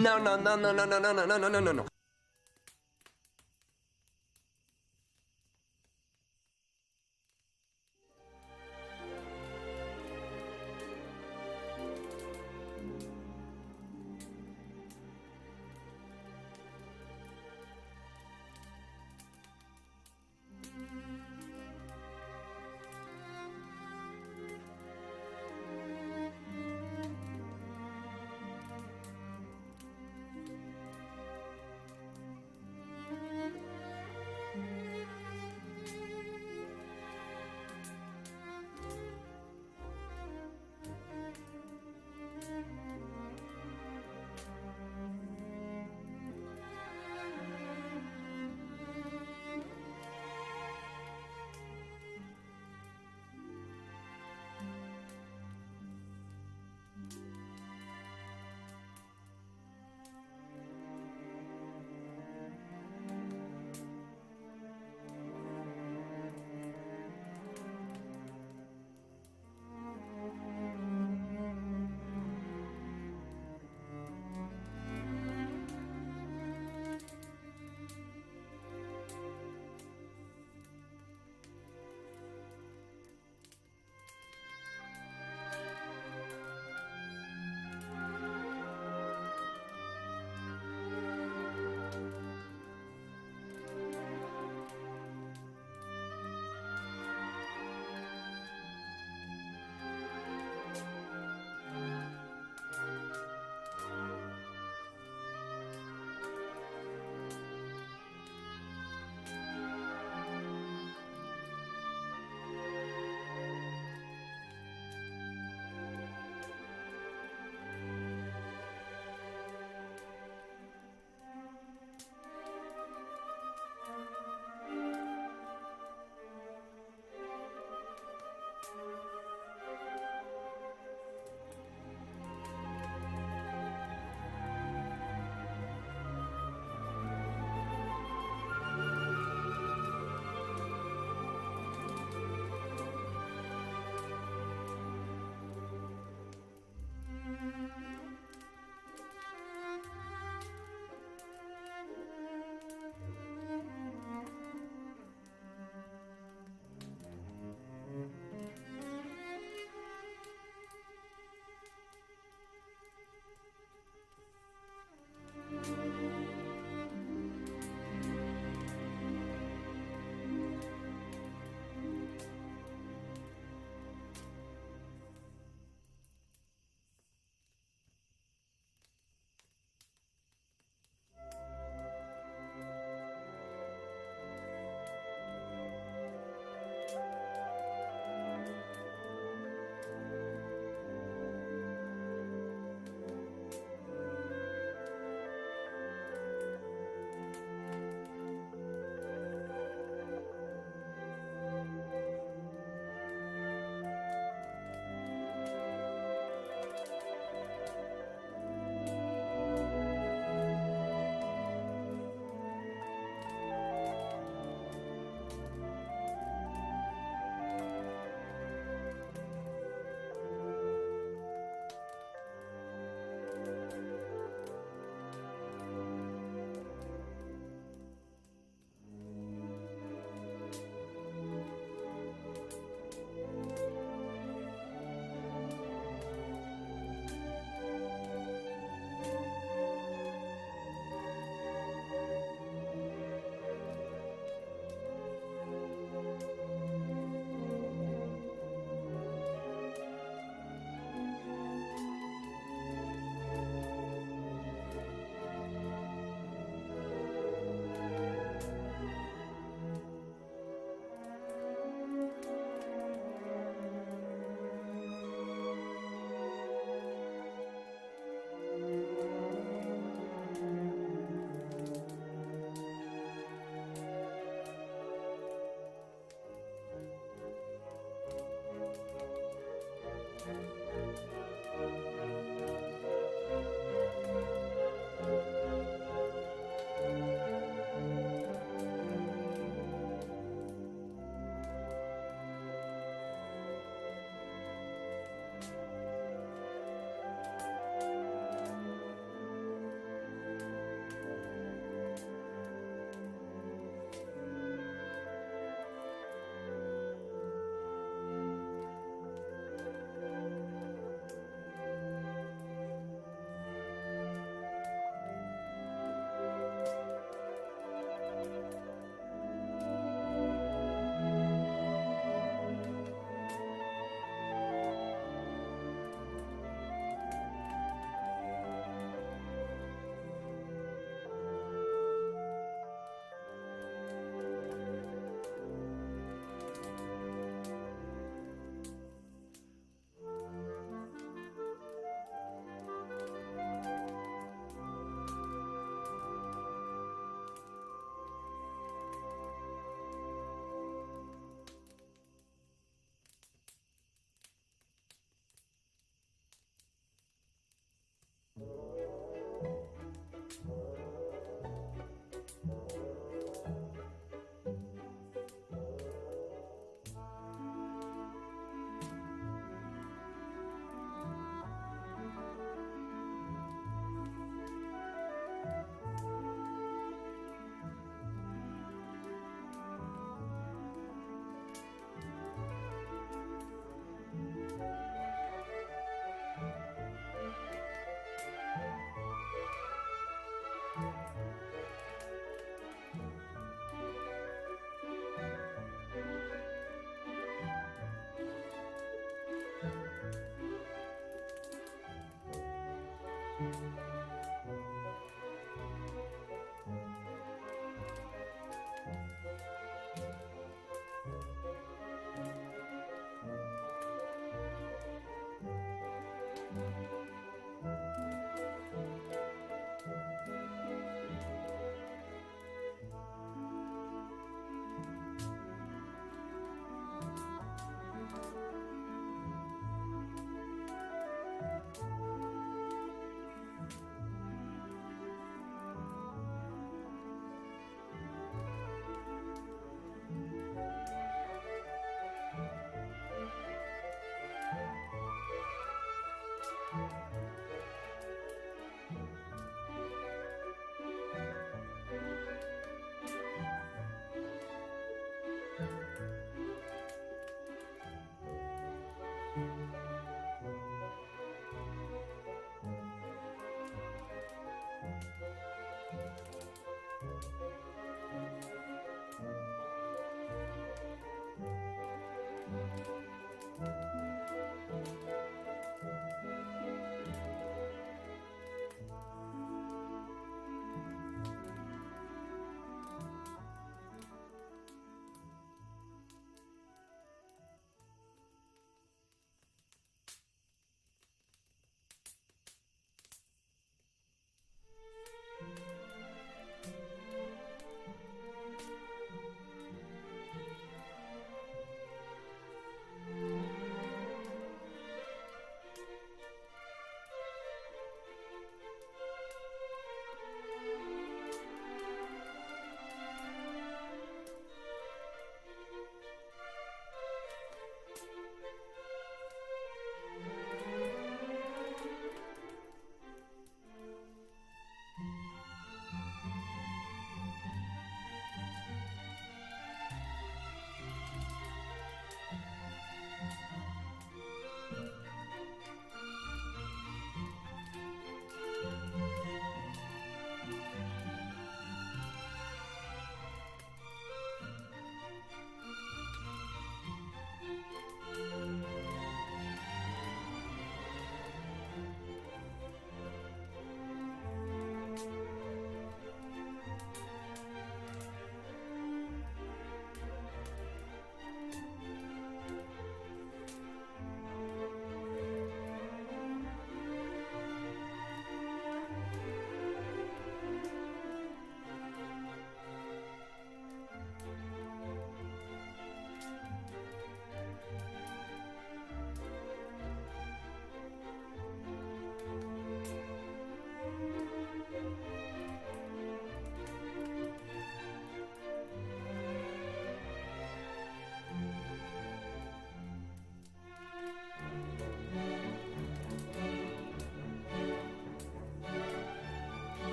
Non, non, non, non, non, non, non, non, non, non, non, non.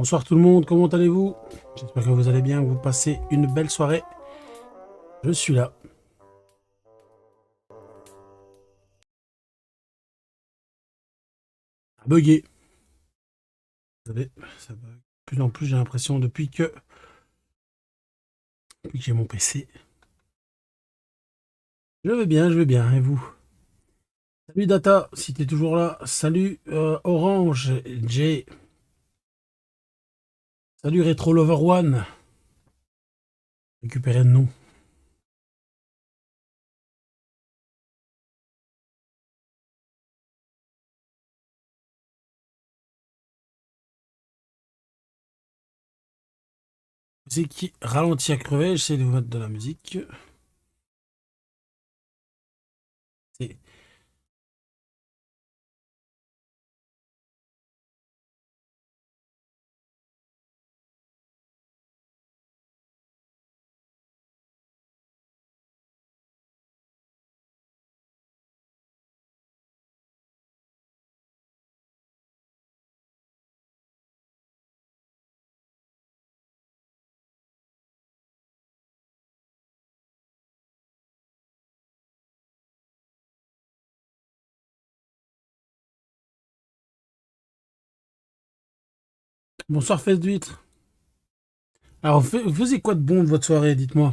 Bonsoir tout le monde, comment allez-vous? J'espère que vous allez bien, que vous passez une belle soirée. Je suis là. Bugué. Vous savez, ça bug. De plus en plus, j'ai l'impression depuis que j'ai mon PC. Je vais bien, et vous? Salut Data, si t'es toujours là. Salut Orange, Jay. Salut Retro Lover One. Récupérez le nom. C'est qui ralentit à crever, j'essaie de vous mettre de la musique. C'est Bonsoir Fesse d'huître. Alors, vous faisiez quoi de bon de votre soirée, dites-moi?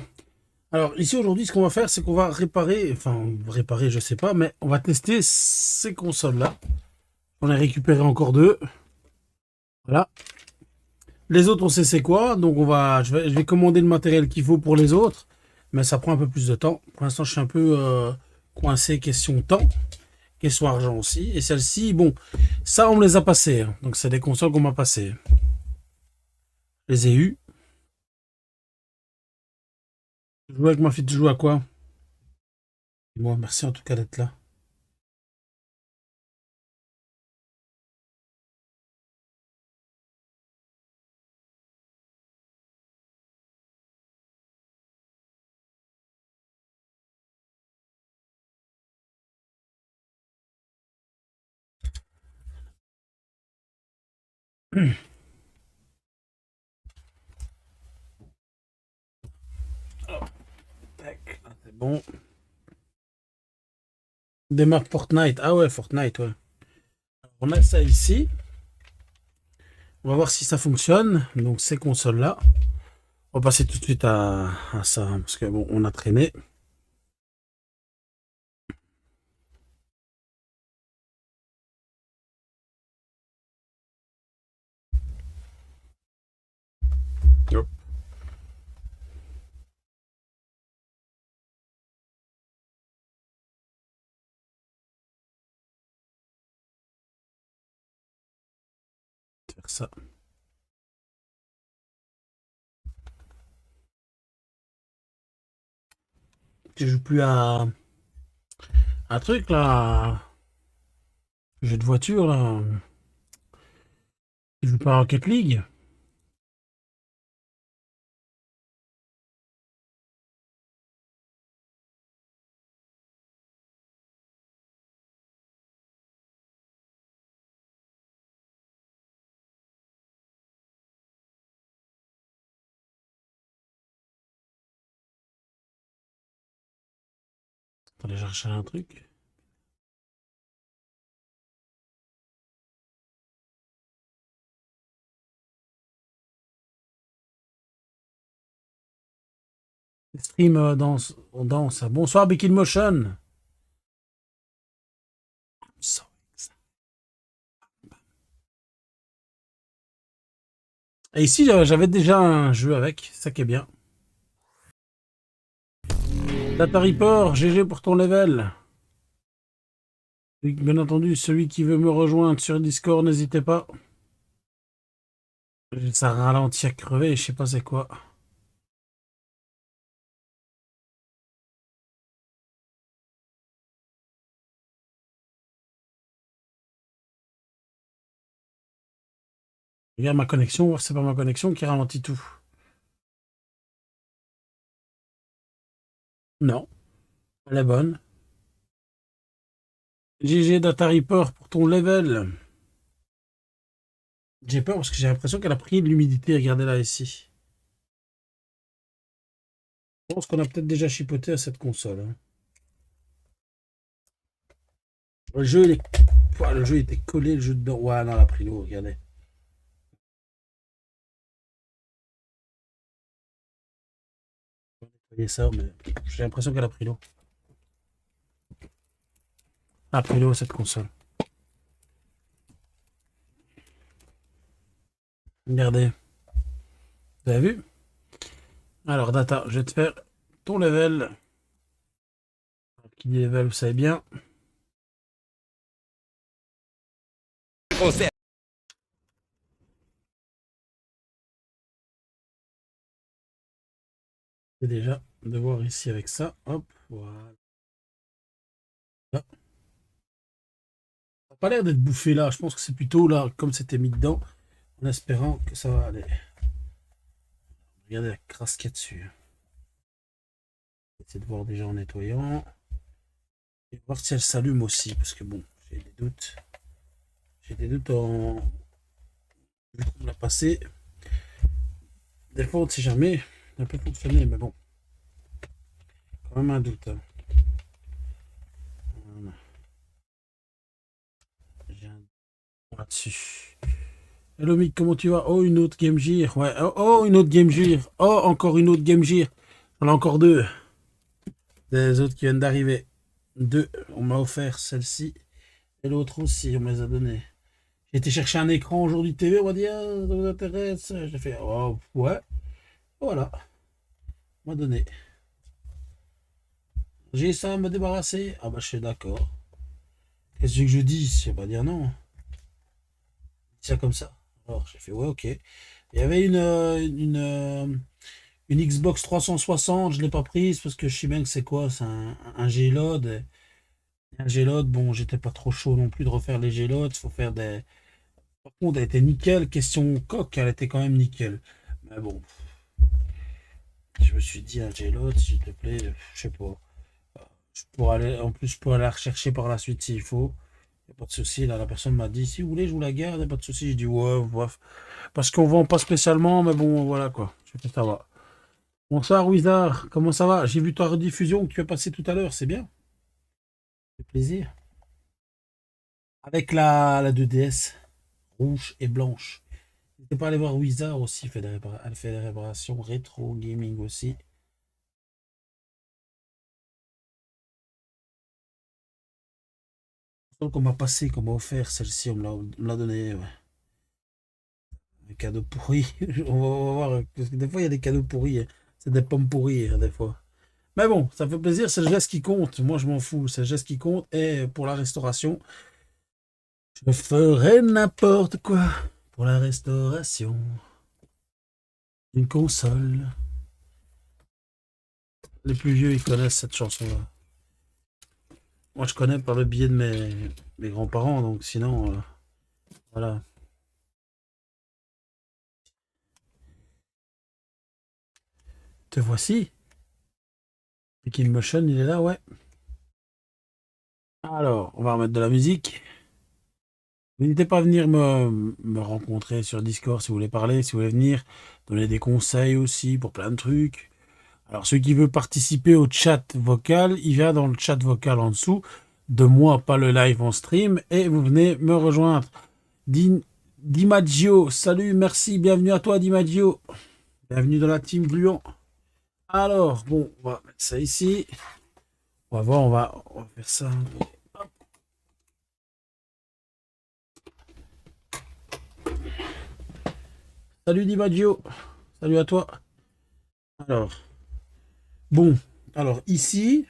Alors, ici aujourd'hui, ce qu'on va faire, c'est qu'on va réparer, je sais pas, mais on va tester ces consoles-là. On a récupéré encore deux. Voilà. Les autres, on sait c'est quoi, donc je vais commander le matériel qu'il faut pour les autres, mais ça prend un peu plus de temps. Pour l'instant, je suis un peu coincé question temps, question argent aussi. Et celle-ci, bon, ça, on me les a passées, hein. Donc, c'est des consoles qu'on m'a passées. Je les ai eues. Je joue avec ma fille, tu joues à quoi? Moi, merci en tout cas d'être là. Tac, c'est bon. Démarre Fortnite. Ah ouais, Fortnite, ouais. On a ça ici. On va voir si ça fonctionne. Donc ces consoles-là. On va passer tout de suite à ça, hein, parce que bon, on a traîné. Hop. Faire ça. Je joue plus à un truc là. Jeu de voiture là. Je joue pas à Rocket League. Attendez, j'ai recherché un truc. Stream danse. Bonsoir Bikin Motion. Et ici, j'avais déjà un jeu avec, ça qui est bien. Data Reaper, GG pour ton level. Bien entendu, celui qui veut me rejoindre sur Discord, n'hésitez pas. Ça ralentit à crever, je sais pas c'est quoi. Regarde ma connexion, voir si c'est pas ma connexion qui ralentit tout. Non, elle est bonne. GG Data Reaper pour ton level. J'ai peur parce que j'ai l'impression qu'elle a pris de l'humidité. Regardez là ici. Je pense qu'on a peut-être déjà chipoté à cette console, hein. Le jeu, Ouah, le jeu était collé, le jeu dedans. Ouais, non, elle a pris l'eau, regardez. Vous voyez ça, mais j'ai l'impression qu'elle a pris l'eau. Elle a pris l'eau, cette console. Regardez. Vous avez vu? Alors, Data, je vais te faire ton level. Qui dit level, vous savez bien. Concert. C'est déjà de voir ici avec ça. Hop, voilà. Ça n'a pas l'air d'être bouffé là. Je pense que c'est plutôt là, comme c'était mis dedans, en espérant que ça va aller. Regardez la crasse qu'il y a dessus. Essayer de voir déjà en nettoyant. Et voir si elle s'allume aussi, parce que bon, j'ai des doutes. J'ai des doutes en. Vu qu'on l'a passé. Des fois, on ne sait jamais. Ça peut fonctionner, mais bon. Quand même un doute, hein. Voilà. J'ai un doute là-dessus. Hello Mick, comment tu vas? Oh, une autre Game Gear. Ouais. Oh, oh, une autre Game Gear. Oh, encore une autre Game Gear. J'en ai encore deux. Des autres qui viennent d'arriver. Deux. On m'a offert celle-ci. Et l'autre aussi, on me les a données. J'ai été chercher un écran aujourd'hui TV, on m'a dit, ah, ça vous intéresse? J'ai fait, oh, ouais. Voilà. On m'a donné. J'ai ça à me débarrasser. Ah bah je suis d'accord. Qu'est-ce que je dis? Je vais pas dire non. C'est ça comme ça. Alors j'ai fait, ouais, ok. Il y avait une Xbox 360, je l'ai pas prise parce que je sais bien que c'est quoi, c'est un G-Load. Un G-Load, bon, j'étais pas trop chaud non plus de refaire les G-Loads. Faut faire des. Par contre, elle était nickel. Question coque, elle était quand même nickel. Mais bon, je me suis dit, un G-Load, s'il te plaît, je sais pas. Je pourrais aller, en plus, je pourrais la rechercher par la suite s'il faut. Y a pas de souci. Là, la personne m'a dit, si vous voulez, je vous la garde, y a pas de souci. J'ai dit, ouais, bref. Parce qu'on vend pas spécialement, mais bon, voilà quoi. Je sais que ça va. Bonsoir, Wizard. Comment ça va? J'ai vu ta rediffusion que tu as passée tout à l'heure, c'est bien. Ça fait plaisir. Avec la 2DS, rouge et blanche. N'hésitez pas à aller voir Wizard aussi, elle fait des réparations rétro gaming aussi. Donc on m'a passé, qu'on m'a offert celle-ci, on me l'a donné, ouais. Un cadeau pourri. On va voir. Parce que des fois, il y a des cadeaux pourris, hein. C'est des pommes pourries, hein, des fois. Mais bon, ça fait plaisir, c'est le geste qui compte. Moi, je m'en fous, c'est le geste qui compte. Et pour la restauration, je ferai n'importe quoi pour la restauration d'une console. Les plus vieux, ils connaissent cette chanson-là. Moi, je connais par le biais de mes grands-parents, donc sinon, voilà. Te voici. Kill Motion, il est là, ouais. Alors, on va remettre de la musique. N'hésitez pas à venir me rencontrer sur Discord si vous voulez parler, si vous voulez venir donner des conseils aussi pour plein de trucs. Alors, ceux qui veulent participer au chat vocal, il vient dans le chat vocal en dessous de moi, pas le live en stream, et vous venez me rejoindre. Dimaggio, salut, merci, bienvenue à toi, Dimaggio. Bienvenue dans la team Gluant. Alors, bon, on va mettre ça ici. On va voir, on va faire ça. Salut Dimaggio, salut à toi. Alors, bon, alors ici,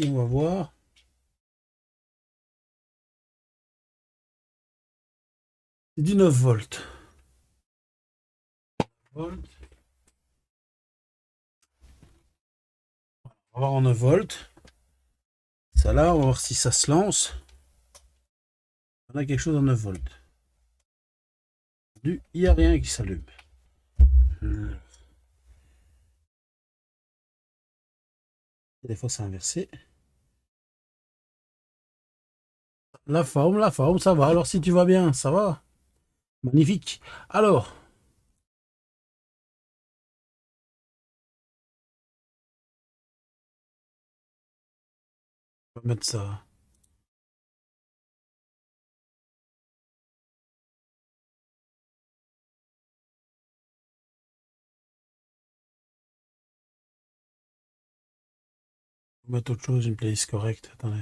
on va voir. C'est du 9 volts. On va voir en 9 volts. Ça là, on va voir si ça se lance. On a quelque chose en 9 volts. Il n'y a rien qui s'allume. Des fois, c'est inversé. la forme, ça va. Alors si tu vas bien, ça va. Magnifique. Alors, on va mettre ça. On va mettre autre chose, une playlist correcte. Attendez.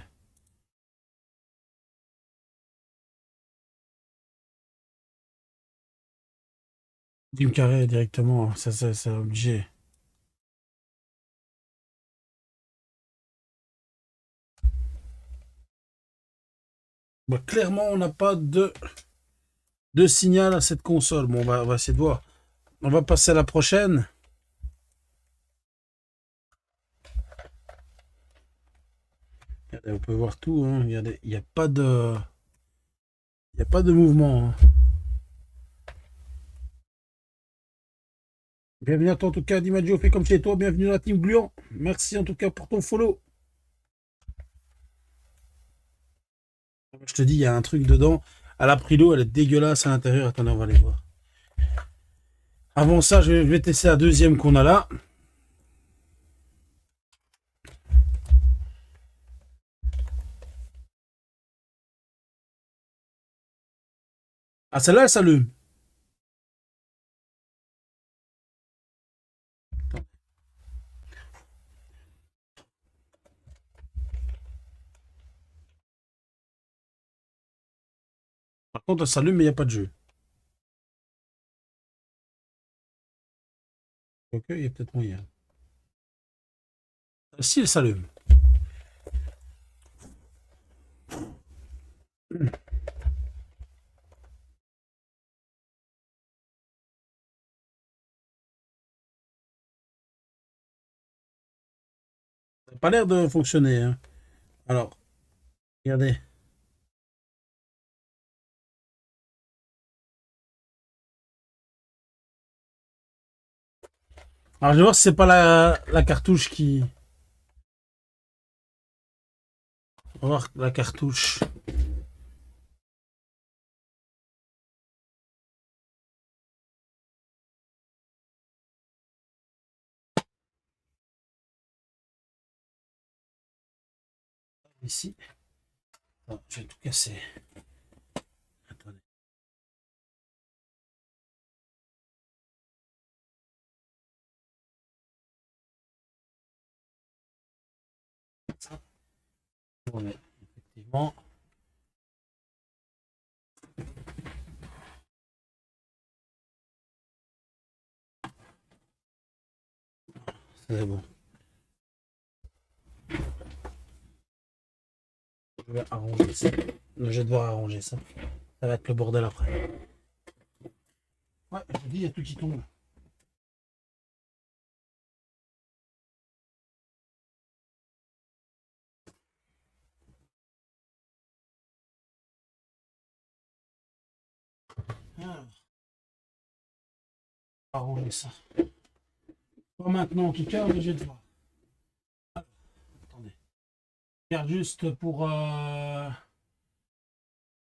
Jim Carrey directement, ça c'est obligé. Bon, clairement, on n'a pas de signal à cette console. Bon, on va essayer de voir. On va passer à la prochaine. Regardez, on peut voir tout. Hein. Regardez, il n'y a pas de, il y a pas de mouvement. Hein. Bienvenue à toi en tout cas, Dimaggio, fais comme chez toi. Bienvenue à la team Gluant. Merci en tout cas pour ton follow. Je te dis, il y a un truc dedans. Elle a pris l'eau, elle est dégueulasse à l'intérieur. Attendez, on va aller voir. Avant ça, je vais tester la deuxième qu'on a là. Ah, celle-là, elle s'allume. Par contre, elle s'allume, mais il n'y a pas de jeu. Ok, il y a peut-être moyen. Si, elle s'allume. Ça n'a pas l'air de fonctionner. Hein. Alors, regardez. Alors, je vais voir si c'est pas la cartouche qui. On va voir la cartouche. Ici. Oh, je vais tout casser. Attendez. Ça. Ouais, effectivement. C'est bon. Je vais arranger ça. Je vais devoir arranger ça. Ça va être le bordel après. Ouais, je te dis, il y a tout qui tombe. Ah, arranger ça. Pas maintenant en tout cas, mais je vais devoir. Alors, attendez. Je regarde juste pour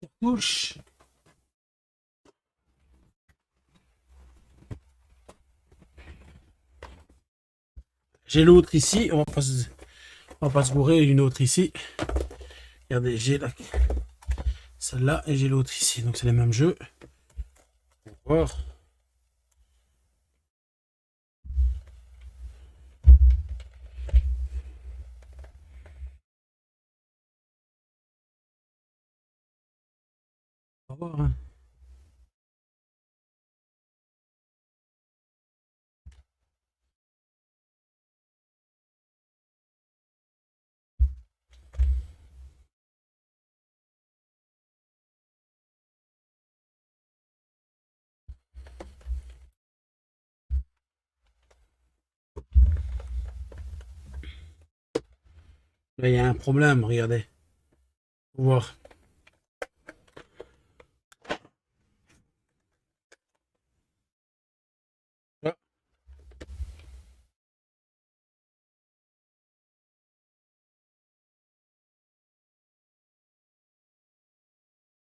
cartouche. J'ai l'autre ici. On va pas se bourrer. Une autre ici. Regardez, j'ai celle-là et j'ai l'autre ici. Donc c'est les mêmes jeux. On va voir. On va voir. Hein. Là, il y a un problème. Regardez. On va voir. Là.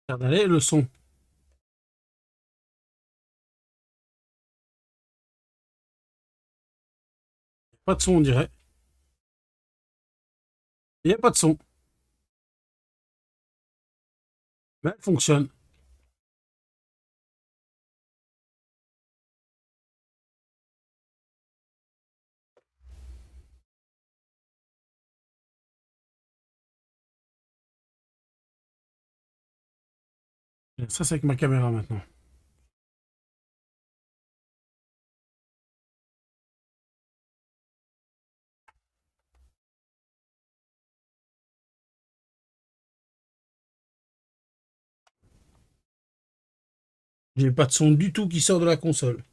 Regardez le son. Pas de son, on dirait. Il n'y a pas de son. Mais elle fonctionne. Ça, c'est avec ma caméra maintenant. J'ai pas de son du tout qui sort de la console.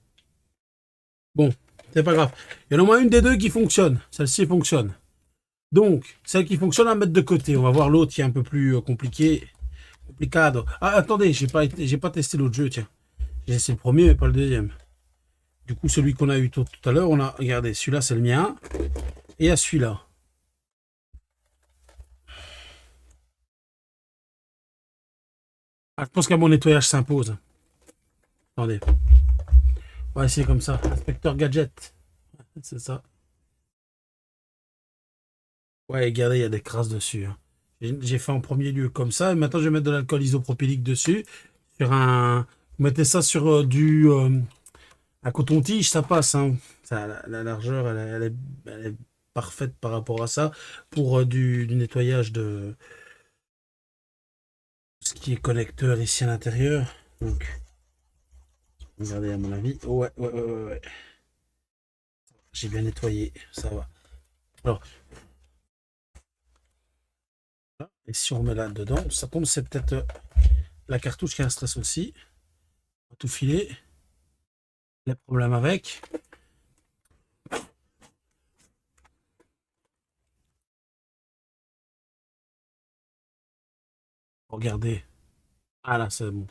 Bon, c'est pas grave. Il y en a au moins une des deux qui fonctionne. Celle-ci fonctionne. Donc, celle qui fonctionne à mettre de côté. On va voir l'autre qui est un peu plus compliqué. Complicado. Ah, attendez, j'ai pas testé l'autre jeu, tiens. J'ai essayé le premier, mais pas le deuxième. Du coup, celui qu'on a eu tout à l'heure, on a... Regardez, celui-là, c'est le mien. Et à celui-là. Ah, je pense qu'à mon nettoyage s'impose. Attendez. On va essayer comme ça. Inspecteur Gadget. C'est ça. Ouais, regardez, il y a des crasses dessus, hein. J'ai fait en premier lieu comme ça. Et maintenant, je vais mettre de l'alcool isopropylique dessus. Sur un... Vous mettez ça sur un coton-tige, ça passe, hein. Ça, la largeur, elle est parfaite par rapport à ça. Pour du nettoyage de ce qui est connecteur ici à l'intérieur. Donc, regardez à mon avis. Ouais. J'ai bien nettoyé, ça va. Alors, et si on met là dedans, ça tombe, c'est peut-être la cartouche qui a un stress aussi. On va tout filer. Les problèmes avec. Regardez. Ah là, c'est bon.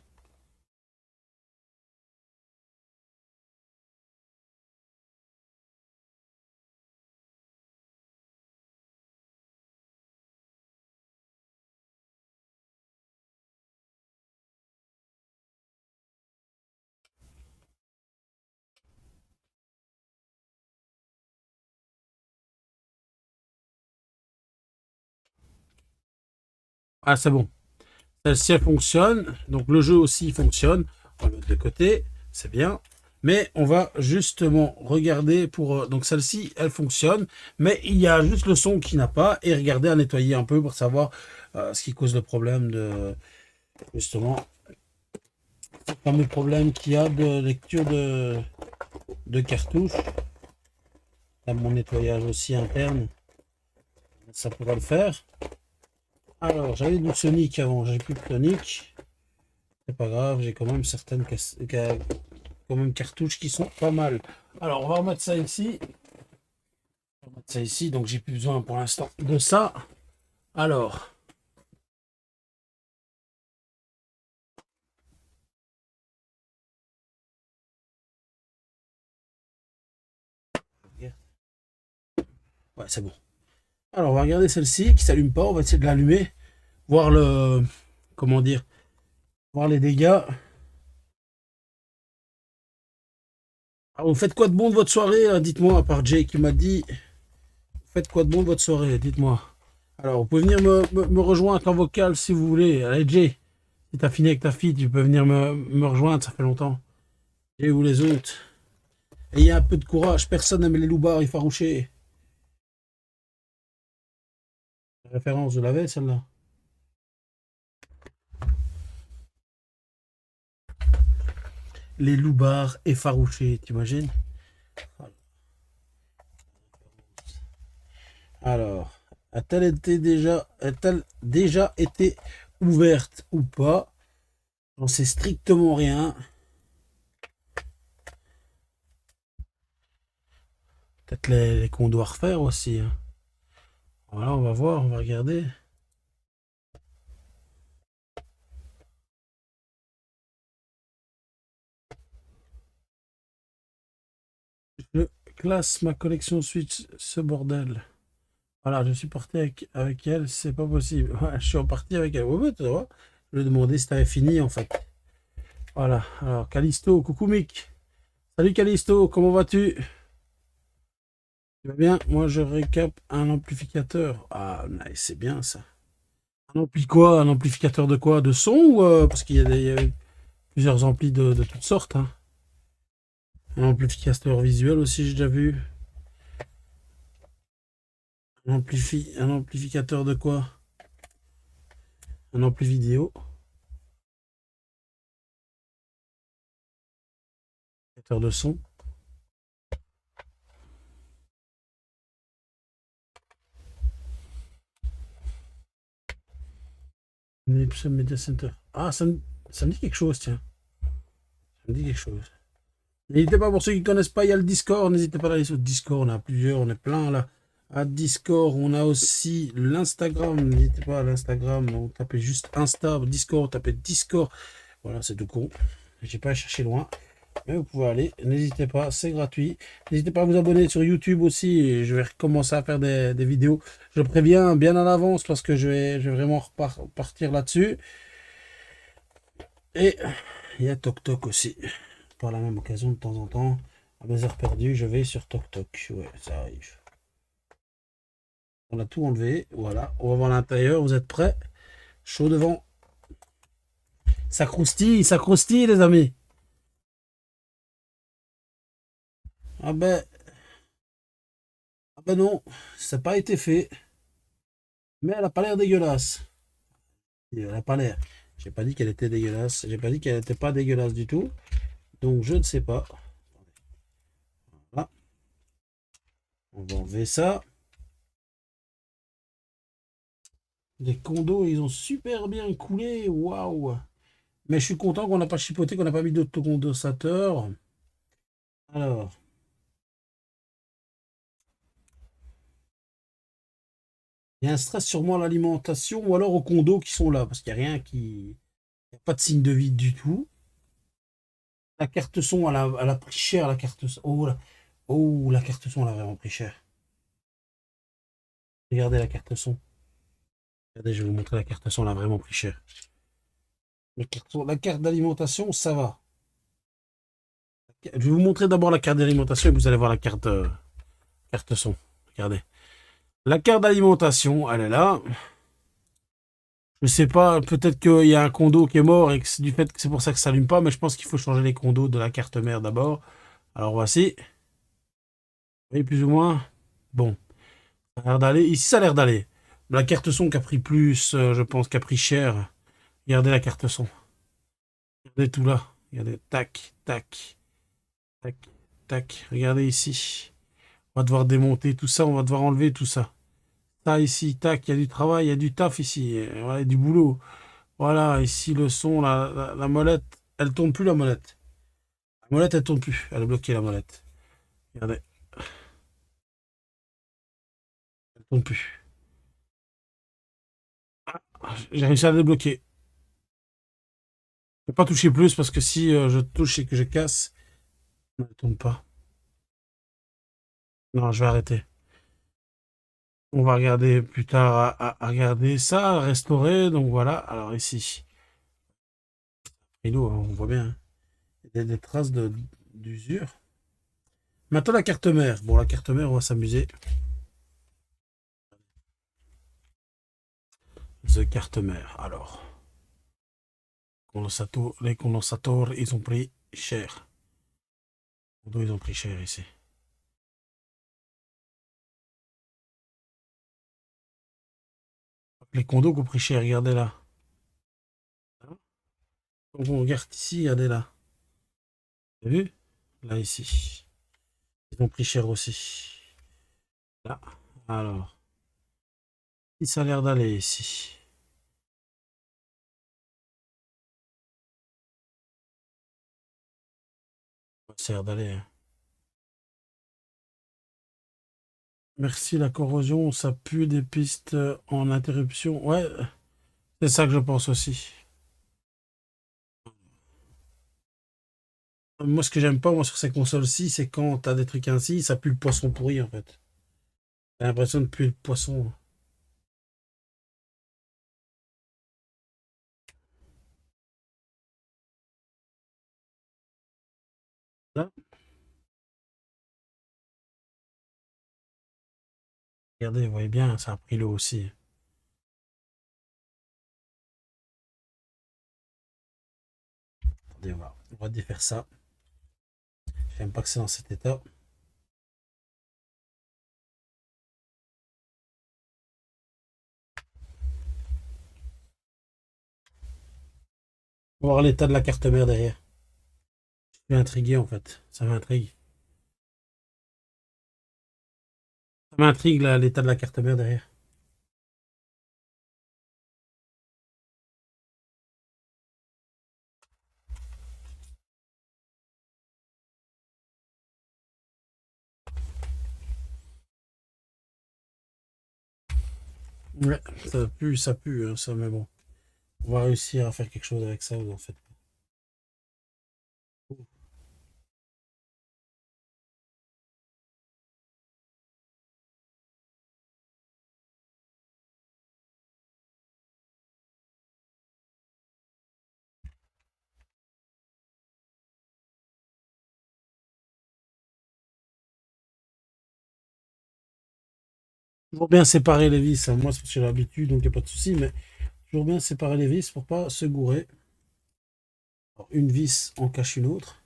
Ah, c'est bon. Celle-ci, elle fonctionne. Donc, le jeu aussi fonctionne. On va le mettre de côté. C'est bien. Mais on va justement regarder pour... donc, celle-ci, elle fonctionne. Mais il y a juste le son qui n'a pas. Et regardez à nettoyer un peu pour savoir ce qui cause le problème de... Justement, ce fameux problème qu'il y a de lecture de cartouche. Là, mon nettoyage aussi interne. Ça pourra le faire. Alors, j'avais du Sonic avant. J'ai plus de Sonic. C'est pas grave, j'ai quand même certaines quand même cartouches qui sont pas mal. Alors, on va remettre ça ici. On va remettre ça ici, donc j'ai plus besoin pour l'instant de ça. Alors, ouais, c'est bon. Alors, on va regarder celle-ci qui s'allume pas. On va essayer de l'allumer, voir le, comment dire, voir les dégâts. Alors, vous faites quoi de bon de votre soirée, là? Dites-moi, à part Jay qui m'a dit, vous faites quoi de bon de votre soirée? Dites-moi. Alors, vous pouvez venir me rejoindre en vocal si vous voulez. Allez, Jay, si t'as fini avec ta fille, tu peux venir me rejoindre, ça fait longtemps. Jay ou les autres. Ayez un peu de courage, personne n'aime les loupards effarouchés. La référence, je l'avais, celle-là. Les loupards effarouchés, t'imagines? Alors, a-t-elle déjà été ouverte ou pas? J'en sais strictement rien. Peut-être les qu'on doit refaire aussi, hein. Voilà, on va voir, on va regarder. Je classe ma collection Switch, ce bordel. Voilà, je suis parti avec elle, c'est pas possible. Ouais, je suis reparti avec elle. Ouais, tu vois, Je lui ai demandé si t'avais fini en fait. Voilà. Alors, Callisto, coucou Mick. Salut Callisto, comment vas-tu? Tu vas bien? Moi, je récap un amplificateur. Ah, nice, c'est bien ça. Un ampli quoi? Un amplificateur de quoi? De son ou parce qu'il y a, il y a plusieurs amplis de toutes sortes. Hein. Un amplificateur visuel aussi, j'ai déjà vu. Un amplificateur de quoi? Un ampli vidéo. Amplificateur de son. Epson Media Center. Ah, ça me dit quelque chose, tiens. Ça me dit quelque chose. N'hésitez pas, pour ceux qui ne connaissent pas, il y a le Discord. N'hésitez pas à aller sur le Discord. On a plusieurs, on est plein là. À Discord, on a aussi l'Instagram. N'hésitez pas à l'Instagram. Vous tapez juste Insta, Discord, tapez Discord. Voilà, c'est tout con. J'ai pas à chercher loin. Mais vous pouvez aller. N'hésitez pas, c'est gratuit. N'hésitez pas à vous abonner sur YouTube aussi. Et je vais recommencer à faire des vidéos. Je préviens bien en avance parce que je vais vraiment repartir là-dessus. Et il y a TokTok aussi. Par la même occasion, de temps en temps, à mes heures perdues, je vais sur TokTok. Ouais, ça arrive. On a tout enlevé. Voilà. On va voir l'intérieur. Vous êtes prêts? Chaud devant. Ça croustille, les amis. Ah ben non, ça n'a pas été fait. Mais elle n'a pas l'air dégueulasse. Elle n'a pas l'air. J'ai pas dit qu'elle était dégueulasse. J'ai pas dit qu'elle n'était pas dégueulasse du tout. Donc je ne sais pas. Voilà. On va enlever ça. Les condos, ils ont super bien coulé. Waouh. Mais je suis content qu'on n'a pas chipoté, qu'on n'a pas mis d'autocondensateur. Alors. Il y a un stress sûrement à l'alimentation ou alors aux condos qui sont là. Parce qu'il n'y a rien qui. Il n'y a pas de signe de vide du tout. La carte son, elle a pris cher, la carte son. Oh, la carte son, elle a vraiment pris cher. Regardez la carte son. Regardez, je vais vous montrer la carte son, elle a vraiment pris cher. La carte d'alimentation, ça va. Je vais vous montrer d'abord la carte d'alimentation et vous allez voir la carte son. Regardez. La carte d'alimentation, elle est là. Je sais pas, peut-être qu'il y a un condo qui est mort et que c'est du fait que c'est pour ça que ça s'allume pas, mais je pense qu'il faut changer les condos de la carte mère d'abord. Alors voici. Vous voyez plus ou moins. Bon. Ça a l'air d'aller. Ici, ça a l'air d'aller. La carte son qui a pris plus, je pense, qui a pris cher. Regardez la carte son. Regardez tout là. Regardez. Tac, tac, tac, tac. Regardez ici. On va devoir démonter tout ça. On va devoir enlever tout ça. Ça ici, tac. Il y a du travail, il y a du taf ici. Voilà, du boulot. Voilà, ici le son, la molette. Elle tourne plus la molette. La molette, elle tourne plus. Elle est bloquée la molette. Regardez. Elle tourne plus. J'ai réussi à la débloquer. Je ne vais pas toucher plus parce que si je touche et que je casse, elle ne tourne pas. Non, je vais arrêter. On va regarder plus tard à regarder ça, à restaurer. Donc voilà. Alors ici. Et l'eau, on voit bien. Hein. Il y a des traces d'usure. Maintenant la carte mère. Bon, la carte mère, on va s'amuser. The carte mère. Alors. Les condensateurs, ils ont pris cher. Ils ont pris cher ici. Les condos qui ont pris cher, regardez là. Donc on regarde ici, regardez là. Vous avez vu? Là, ici. Ils ont pris cher aussi. Là. Alors. Si ça a l'air d'aller ici. Ça a l'air d'aller. Hein. Merci, la corrosion, ça pue des pistes en interruption. Ouais, c'est ça que je pense aussi. Moi, ce que j'aime pas, moi, sur ces consoles-ci, c'est quand t'as des trucs ainsi, ça pue le poisson pourri, en fait. J'ai l'impression de puer le poisson. Là, regardez, vous voyez bien, ça a pris l'eau aussi. Attendez, on va défaire ça. J'aime pas que c'est dans cet état. On va voir l'état de la carte mère derrière. Je suis intrigué en fait. Ça m'intrigue. Ça m'intrigue là, l'état de la carte mère derrière. Ouais, ça pue, hein, ça, mais bon. On va réussir à faire quelque chose avec ça, vous en faites pas. Toujours bien séparer les vis, hein. Moi, c'est parce que j'ai l'habitude, donc il n'y a pas de souci, mais toujours bien séparer les vis pour pas se gourer. Alors, une vis en cache une autre.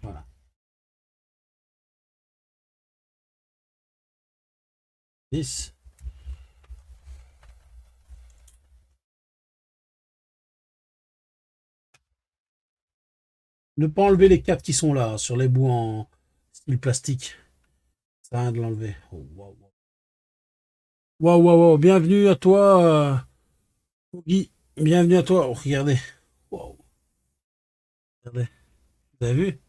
Voilà. Vis. Ne pas enlever les quatre qui sont là, sur les bouts en style plastique. Ça rien de l'enlever. Oh, waouh, waouh. Waouh, waouh, waouh. Bienvenue à toi, Guy. Bienvenue à toi. Oh, regardez. Waouh. Regardez. Vous avez vu?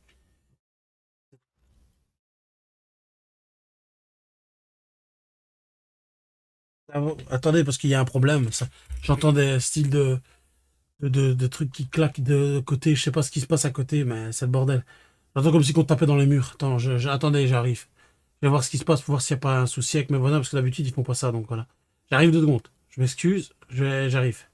Ah, attendez, parce qu'il y a un problème. J'entends des styles de trucs qui claquent de côté. Je sais pas ce qui se passe à côté, mais c'est le bordel. J'entends comme si on tapait dans les murs. Attends, attendez, j'arrive. Je vais voir ce qui se passe pour voir s'il n'y a pas un souci avec mes voisins, parce que d'habitude, ils font pas ça, donc voilà. J'arrive 2 secondes. Je m'excuse, j'arrive.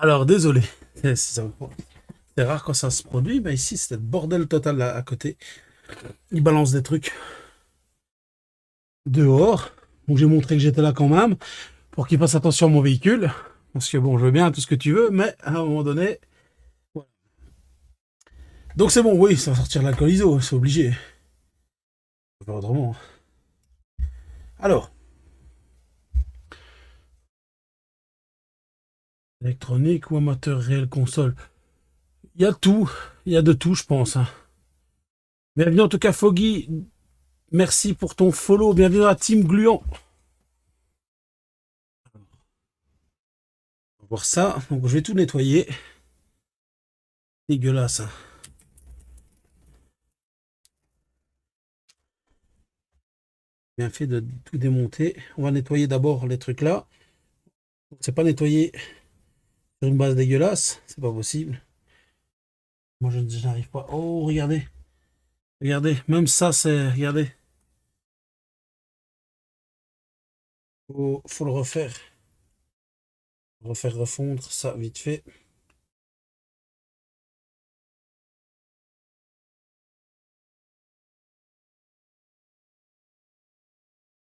Alors, désolé. C'est rare quand ça se produit, mais ici, c'est le bordel total là, à côté. Ils balancent des trucs dehors. Donc, j'ai montré que j'étais là quand même, pour qu'ils fassent attention à mon véhicule. Parce que bon, je veux bien tout ce que tu veux, mais à un moment donné... voilà. Donc, c'est bon, oui, ça va sortir l'alcool ISO, c'est obligé. Pas autrement. Alors, électronique ou amateur réel console. Il y a tout. Il y a de tout, je pense, hein. Bienvenue en tout cas, Foggy. Merci pour ton follow. Bienvenue dans la team Gluant. On va voir ça. Donc, je vais tout nettoyer. Dégueulasse, hein. Bien fait de tout démonter. On va nettoyer d'abord les trucs là. C'est pas nettoyer sur une base dégueulasse. C'est pas possible. Moi, je n'arrive pas. Oh, regardez. Regardez. Même ça, c'est... Regardez. Faut le refaire. Refaire refondre ça vite fait.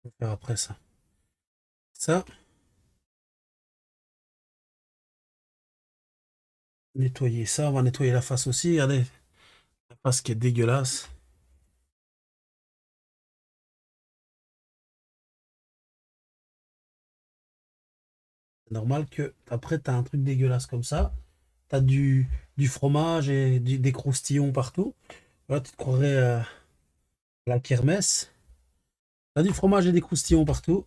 On va faire après ça. Ça. Nettoyer ça. On va nettoyer la face aussi. Regardez. La face qui est dégueulasse. C'est normal que après tu as un truc dégueulasse comme ça. Tu as du fromage et des croustillons partout. Là, tu te croirais à la kermesse. Tu as du fromage et des croustillons partout.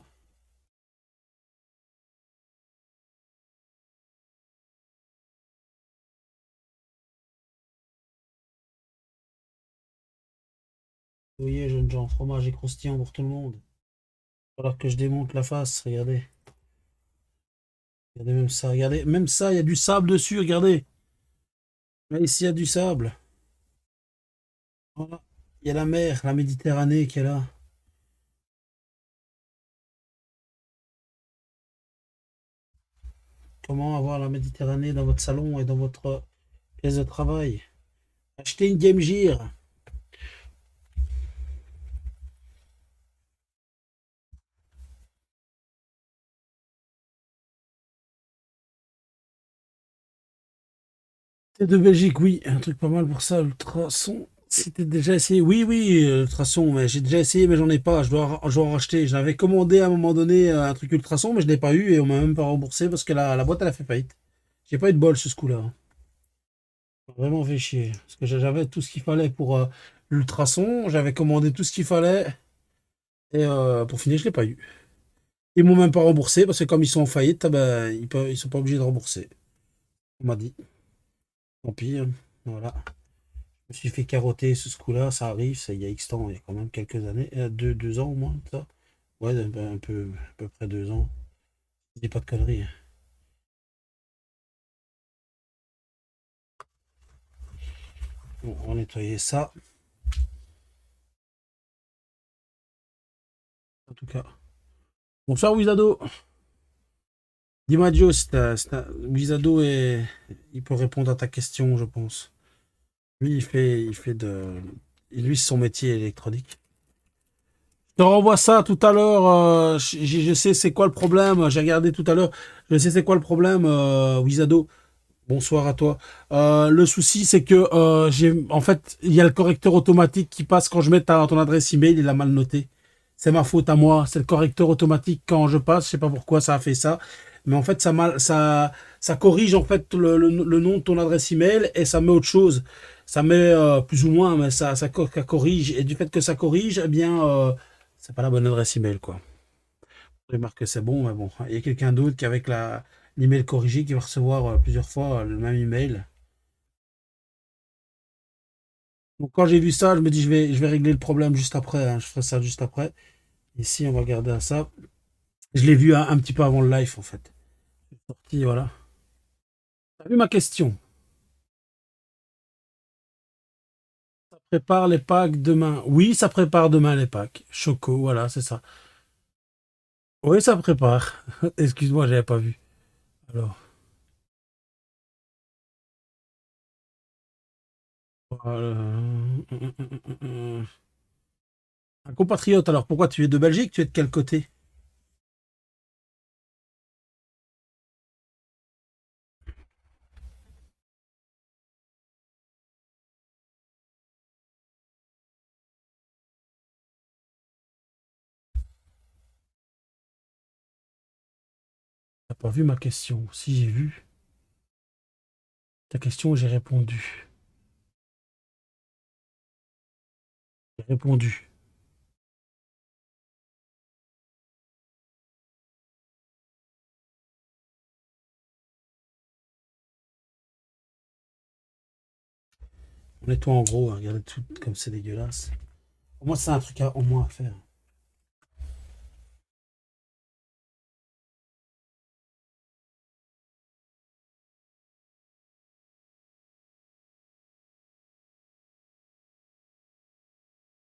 Vous voyez, jeunes gens, fromage et croustillons pour tout le monde. Alors que je démonte la face, regardez. Regardez même ça, regardez. Même ça, il y a du sable dessus, regardez. Là, ici, il y a du sable. Voilà. Il y a la mer, la Méditerranée qui est là. Comment avoir la Méditerranée dans votre salon et dans votre pièce de travail? Achetez une Game Gear. C'est de Belgique, oui. Un truc pas mal pour ça, ultrason. C'était déjà essayé. Oui, oui, ultrason, mais j'ai déjà essayé, mais j'en ai pas. Je dois en racheter. J'avais commandé à un moment donné un truc ultrason, mais je l'ai pas eu et on m'a même pas remboursé parce que la boîte elle a fait faillite. J'ai pas eu de bol sur ce coup-là, hein. Vraiment fait chier. Parce que j'avais tout ce qu'il fallait pour l'ultrason. J'avais commandé tout ce qu'il fallait. Et pour finir, je l'ai pas eu. Ils m'ont même pas remboursé parce que comme ils sont en faillite, ah ben, ils sont pas obligés de rembourser. On m'a dit. Tant pis, hein. Voilà. Je me suis fait carotter sur ce coup-là, ça arrive, ça il y a X temps, il y a quand même quelques années, 2 ans au moins, ça. Ouais, un peu, à peu près 2 ans. Je dis pas de conneries, hein. Bon, on va nettoyer ça, en tout cas. Bonsoir Wizado. Dis-moi Joe, Wizado il peut répondre à ta question, je pense. Lui, lui, c'est son métier électronique. Je te renvoie ça tout à l'heure. Je sais c'est quoi le problème. J'ai regardé tout à l'heure. Je sais c'est quoi le problème, Wizado. Bonsoir à toi. Le souci, c'est que en fait, il y a le correcteur automatique qui passe quand je mets ton adresse email. Il a mal noté. C'est ma faute à moi. C'est le correcteur automatique quand je passe. Je sais pas pourquoi ça a fait ça, mais en fait, ça corrige en fait le nom de ton adresse email et ça met autre chose. Ça met plus ou moins, mais ça corrige. Et du fait que ça corrige, eh bien, c'est pas la bonne adresse email, quoi. Je remarque que c'est bon, mais bon, il y a quelqu'un d'autre qui avec l'email corrigé qui va recevoir plusieurs fois le même email. Donc quand j'ai vu ça, je me dis je vais régler le problème juste après, hein. Je ferai ça juste après. Ici, on va garder à ça. Je l'ai vu un petit peu avant le live en fait. Sorti, voilà. T'as vu ma question? Ça prépare les packs demain. Oui, ça prépare demain les packs. Choco, voilà, c'est ça. Oui, ça prépare. Excuse-moi, j'avais pas vu. Alors. Un compatriote, alors pourquoi tu es de Belgique? Tu es de quel côté? T'as pas vu ma question. Si j'ai vu ta question, j'ai répondu. J'ai répondu. On nettoie en gros, hein, regardez tout comme c'est dégueulasse. Au moins, c'est un truc au moins à faire.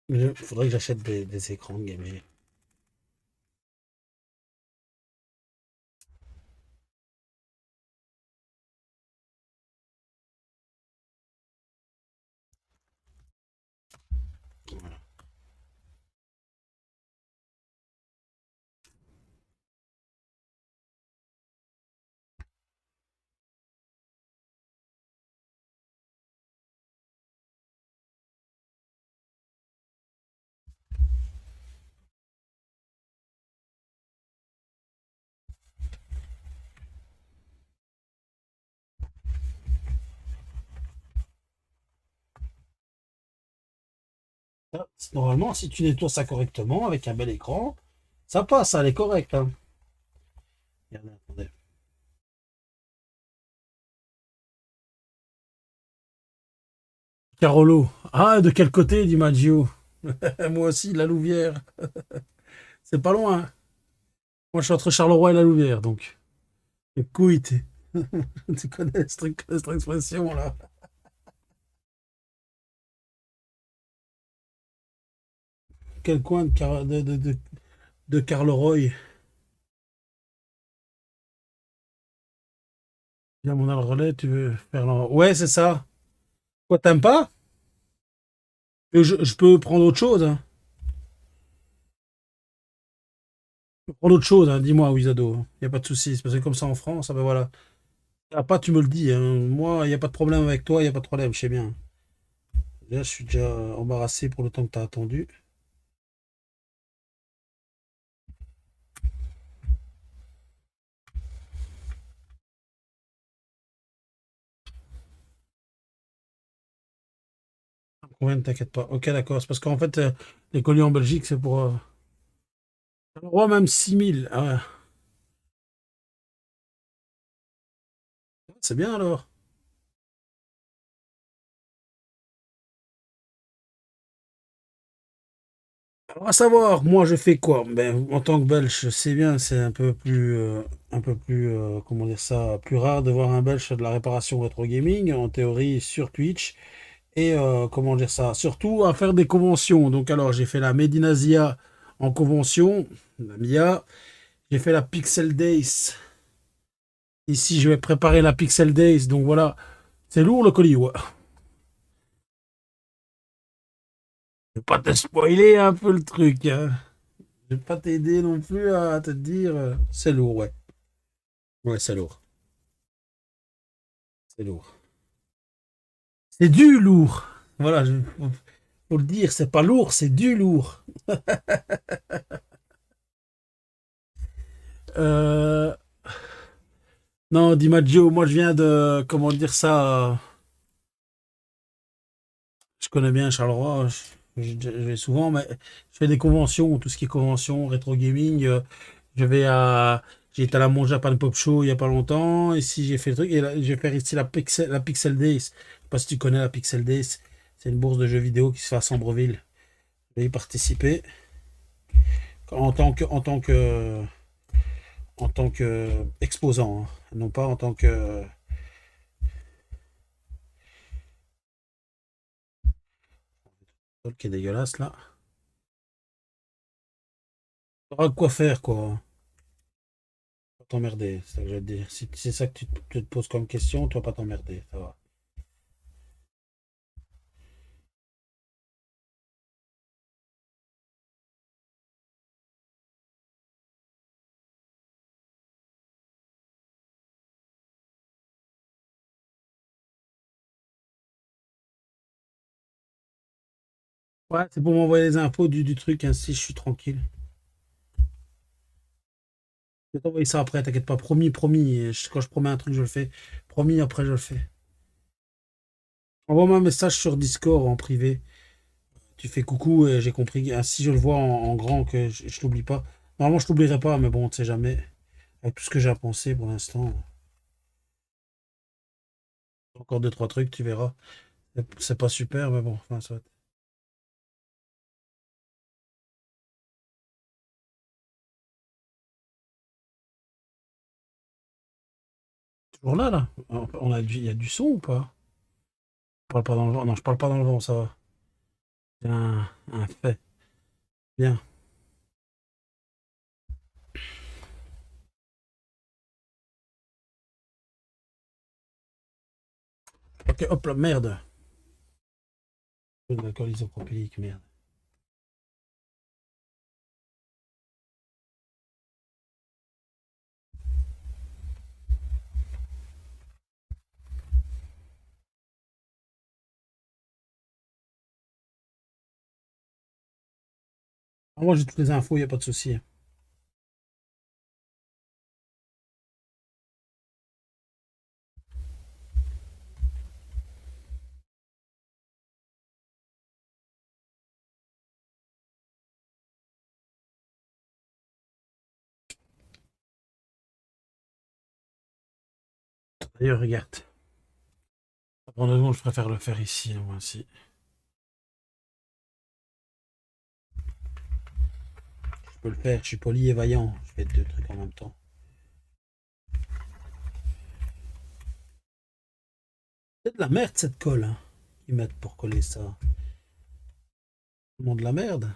Il faudrait que j'achète des écrans de gaming. Normalement, si tu nettoies ça correctement avec un bel écran, ça passe, ça, elle est correcte, hein. Regardez, attendez. Carolo. Ah, de quel côté, dit Maggio? Moi aussi, la Louvière. C'est pas loin, hein. Moi, je suis entre Charleroi et la Louvière, donc. Écoute, tu connais cette expression, là. Quel coin de Carleroy? Viens, mon relais, tu veux faire Ouais, c'est ça. Quoi, t'aimes pas? Je peux prendre autre chose, hein. Je peux prendre autre chose, hein. Dis-moi, Wizado. Il n'y a pas de souci. C'est parce que comme ça en France, ah ben voilà. Ah, pas, tu me le dis, hein. Moi, il n'y a pas de problème avec toi, il n'y a pas de problème, je sais bien. Là, je suis déjà embarrassé pour le temps que tu as attendu. Combien, ne t'inquiète pas. Ok, d'accord. C'est parce qu'en fait, les colis en Belgique, c'est pour. Ouais, même 6 000. Ah ouais. C'est bien alors. Alors, à savoir, moi, je fais quoi? Ben, en tant que Belge, je sais bien, c'est un peu plus, comment dire ça, plus rare de voir un Belge faire de la réparation rétro gaming, en théorie, sur Twitch. Et comment dire ça, surtout à faire des conventions. Donc alors j'ai fait la Medinasia en convention, la MIA. J'ai fait la Pixel Days. Ici je vais préparer la Pixel Days. Donc voilà, c'est lourd le colis. Ouais. Je vais pas te spoiler un peu le truc, hein. Je vais pas t'aider non plus à te dire. C'est lourd, ouais. Ouais, c'est lourd. C'est lourd. C'est du lourd. Voilà, faut le dire, c'est pas lourd, c'est du lourd. Euh, non, DiMaggio, moi je viens de, comment dire ça, je connais bien Charleroi, je vais souvent, mais je fais des conventions, tout ce qui est convention, rétro gaming. Je vais à, j'ai été à la Mon Japan Pop Show il y a pas longtemps. Ici, j'ai fait le truc. Et là, je vais faire ici la Pixel Days. Je sais pas si tu connais la Pixel Days. C'est une bourse de jeux vidéo qui se fait à Sambreville. Je vais y participer en tant que exposant, hein. Non pas en tant que qui est dégueulasse là. T'auras de quoi faire quoi. Pas t'emmerder, c'est ça que je vais te dire. Si c'est ça que tu te poses comme question, tu vas pas t'emmerder, ça va. Ouais, c'est pour m'envoyer les infos du truc, ainsi je suis tranquille. Je vais t'envoyer ça après, t'inquiète pas. Promis, promis. Quand je promets un truc, je le fais. Promis, après, je le fais. Envoie-moi un message sur Discord en privé. Tu fais coucou et j'ai compris. Ah, si je le vois en grand, que je t'oublie pas. Normalement, je t'oublierai pas, mais bon, on ne sait jamais. Avec tout ce que j'ai à penser pour l'instant. Encore deux, trois trucs, tu verras. C'est pas super, mais bon, enfin, ça va être toujours là, là. Il y a du son ou pas? Je parle pas dans le vent. Non, je parle pas dans le vent, ça va. C'est un fait. Bien. Ok, hop là, merde. De l'alcool isopropylique, merde. Ah, moi, j'ai toutes les infos, il n'y a pas de souci. D'ailleurs, regarde. Honnêtement, je préfère le faire ici, hein, moi aussi. Je peux le faire, je suis poli et vaillant. Je fais deux trucs en même temps. C'est de la merde cette colle, hein, qu'ils mettent pour coller ça. Le monde de la merde.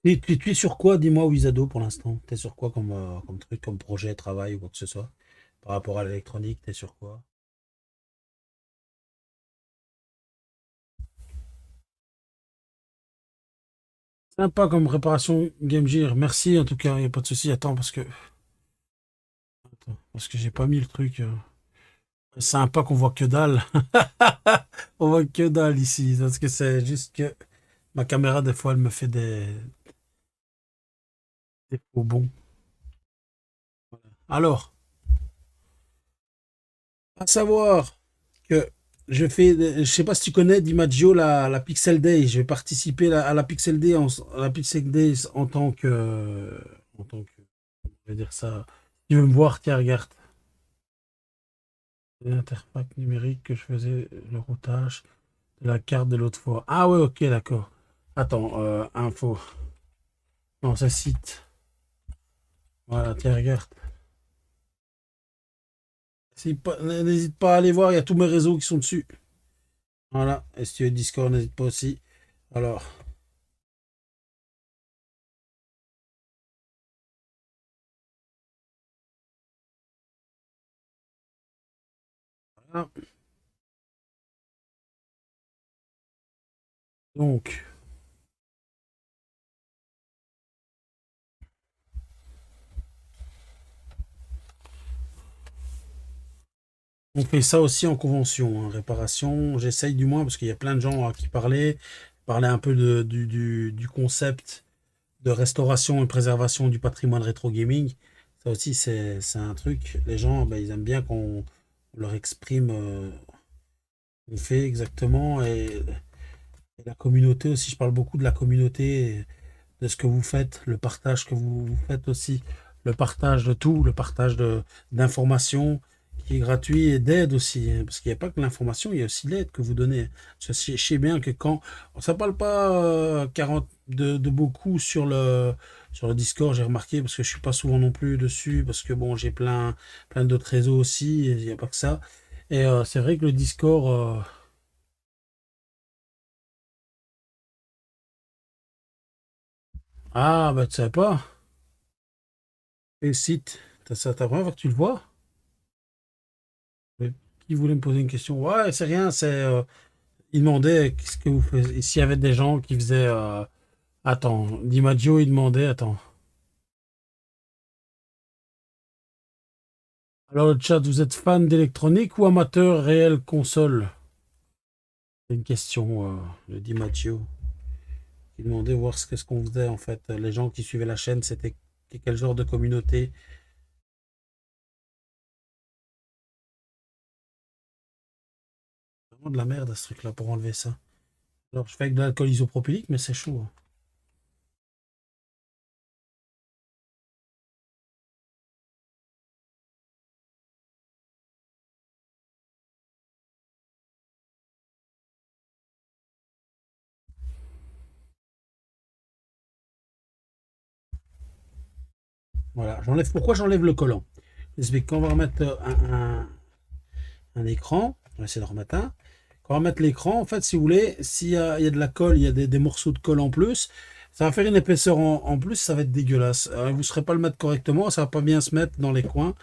Et tu es sur quoi, dis-moi, Wizado, pour l'instant? T'es sur quoi comme truc, comme projet, travail ou quoi que ce soit? Par rapport à l'électronique, t'es sur quoi? Sympa comme réparation Game Gear. Merci en tout cas, il n'y a pas de souci. Attends, parce que j'ai pas mis le truc. Sympa qu'on voit que dalle. On voit que dalle ici. Parce que c'est juste que ma caméra, des fois, elle me fait des faux bons. Alors, à savoir que je sais pas si tu connais DiMaggio, la Pixel Day. Je vais participer à la Pixel Day en tant que, je vais dire ça. Tu veux me voir, tiens, regarde. L'interface numérique que je faisais le routage de la carte de l'autre fois. Ah ouais, ok, d'accord. Attends, info. Non, c'est site. Voilà, tiens, regarde. N'hésite pas à aller voir, il y a tous mes réseaux qui sont dessus. Voilà, et si tu veux Discord, n'hésite pas aussi. Alors, voilà. Donc, on fait ça aussi en convention, hein, réparation. J'essaye du moins, parce qu'il y a plein de gens à qui parler un peu du concept de restauration et préservation du patrimoine rétro gaming. Ça aussi, c'est un truc. Les gens, ben, ils aiment bien qu'on leur exprime, on fait exactement. Et la communauté aussi, je parle beaucoup de la communauté, de ce que vous faites, le partage que vous faites aussi, le partage de tout, le partage d'informations qui est gratuit et d'aide aussi, hein, parce qu'il n'y a pas que l'information, il y a aussi l'aide que vous donnez. Je sais bien que quand ça parle pas 40 de beaucoup sur le Discord, j'ai remarqué, parce que je suis pas souvent non plus dessus, parce que bon, j'ai plein d'autres réseaux aussi, et il n'y a pas que ça. Et c'est vrai que le Discord, ah bah tu sais pas, les sites, t'as ta première fois que tu le vois? Mais qui voulait me poser une question? Ouais, c'est rien, il demandait qu'est-ce que vous faisiez, s'il y avait des gens qui faisaient Attends, DiMaggio, il demandait, attends. Alors le chat, vous êtes fan d'électronique ou amateur réel console? C'est une question de DiMaggio. Il demandait voir qu'est-ce qu'on faisait en fait. Les gens qui suivaient la chaîne, c'était quel genre de communauté. Vraiment de la merde ce truc-là pour enlever ça. Alors je fais avec de l'alcool isopropylique, mais c'est chaud, hein. Voilà, j'enlève. Pourquoi j'enlève le collant? J'explique. Quand on va remettre un écran, on va essayer de remettre un. Quand on va mettre l'écran, en fait, si vous voulez, s'il y a de la colle, il y a des morceaux de colle en plus, ça va faire une épaisseur en plus, ça va être dégueulasse. Vous ne saurez pas le mettre correctement, ça va pas bien se mettre dans les coins.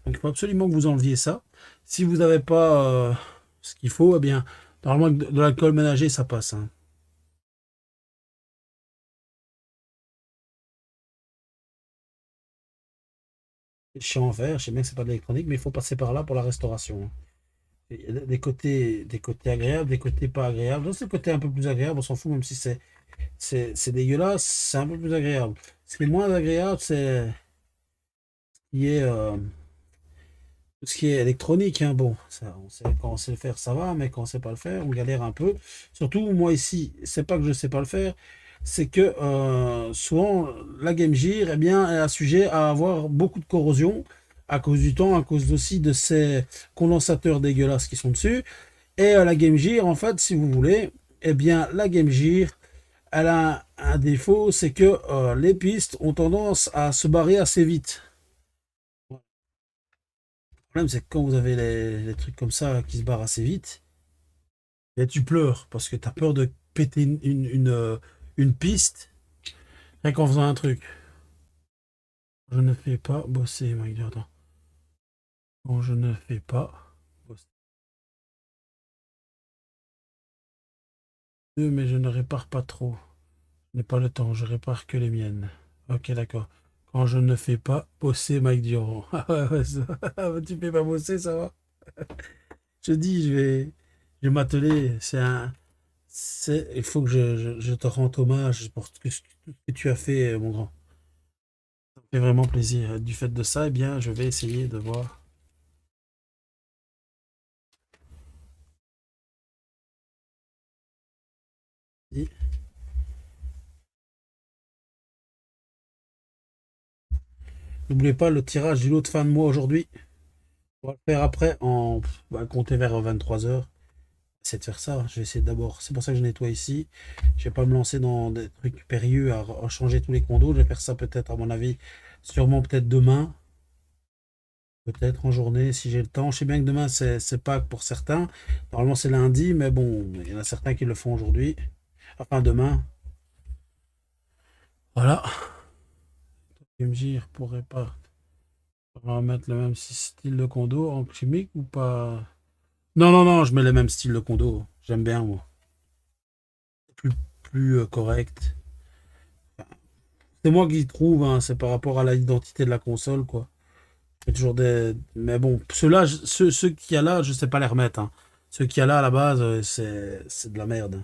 Donc il faut absolument que vous enleviez ça. Si vous n'avez pas ce qu'il faut, eh bien, normalement, de l'alcool ménager, ça passe, hein. C'est chiant à faire, je sais bien que c'est pas de l'électronique, mais il faut passer par là pour la restauration, hein. Il y a des côtés agréables, des côtés pas agréables. Dans ce côté un peu plus agréable, on s'en fout, même si c'est dégueulasse, c'est un peu plus agréable. Ce qui est moins agréable, c'est ce qui est, tout ce qui est électronique, hein. Bon, ça, quand on sait le faire, ça va, mais quand on sait pas le faire, on galère un peu. Surtout, moi ici, c'est pas que je sais pas le faire, c'est que souvent, la Game Gear, eh bien, est sujet à avoir beaucoup de corrosion à cause du temps, à cause aussi de ces condensateurs dégueulasses qui sont dessus. Et la Game Gear, en fait, si vous voulez, eh bien, la Game Gear, elle a un défaut, c'est que les pistes ont tendance à se barrer assez vite. Le problème, c'est que quand vous avez les trucs comme ça qui se barrent assez vite, et tu pleures parce que tu as peur de péter une piste rien qu'en faisant un truc. Je ne fais pas bosser, Mike. Attends. Quand je ne fais pas bosser. Mais je ne répare pas trop. Je n'ai pas le temps, je répare que les miennes. Ok, d'accord. Quand je ne fais pas bosser Mike Durand. Ah ouais, ouais, tu fais pas bosser, ça va. Je dis, je vais m'atteler. Il faut que je te rende hommage pour tout ce que tu as fait, mon grand. Ça me fait vraiment plaisir. Du fait de ça, eh bien, je vais essayer de voir. Si- N'oubliez pas le tirage du lot de fin de mois aujourd'hui. On va le faire après, on va compter vers 23 h. Essayer de faire ça. Je vais essayer d'abord. C'est pour ça que je nettoie ici. Je vais pas me lancer dans des trucs périlleux à changer tous les condos. Je vais faire ça peut-être, à mon avis, sûrement peut-être demain. Peut-être en journée si j'ai le temps. Je sais bien que demain c'est Pâques pour certains. Normalement c'est lundi, mais bon, il y en a certains qui le font aujourd'hui. Enfin demain. Voilà. MJ pourrait pas. On va mettre le même style de condo en chimique ou pas? Non, non, non, je mets le même style de condo. J'aime bien, moi. Plus, plus correct. C'est moi qui trouve, hein, c'est par rapport à l'identité de la console, quoi. Il y a toujours des. Mais bon, ceux-là, ceux qu'il y a là, je sais pas les remettre, hein. Ceux qu'il y a là à la base, c'est de la merde.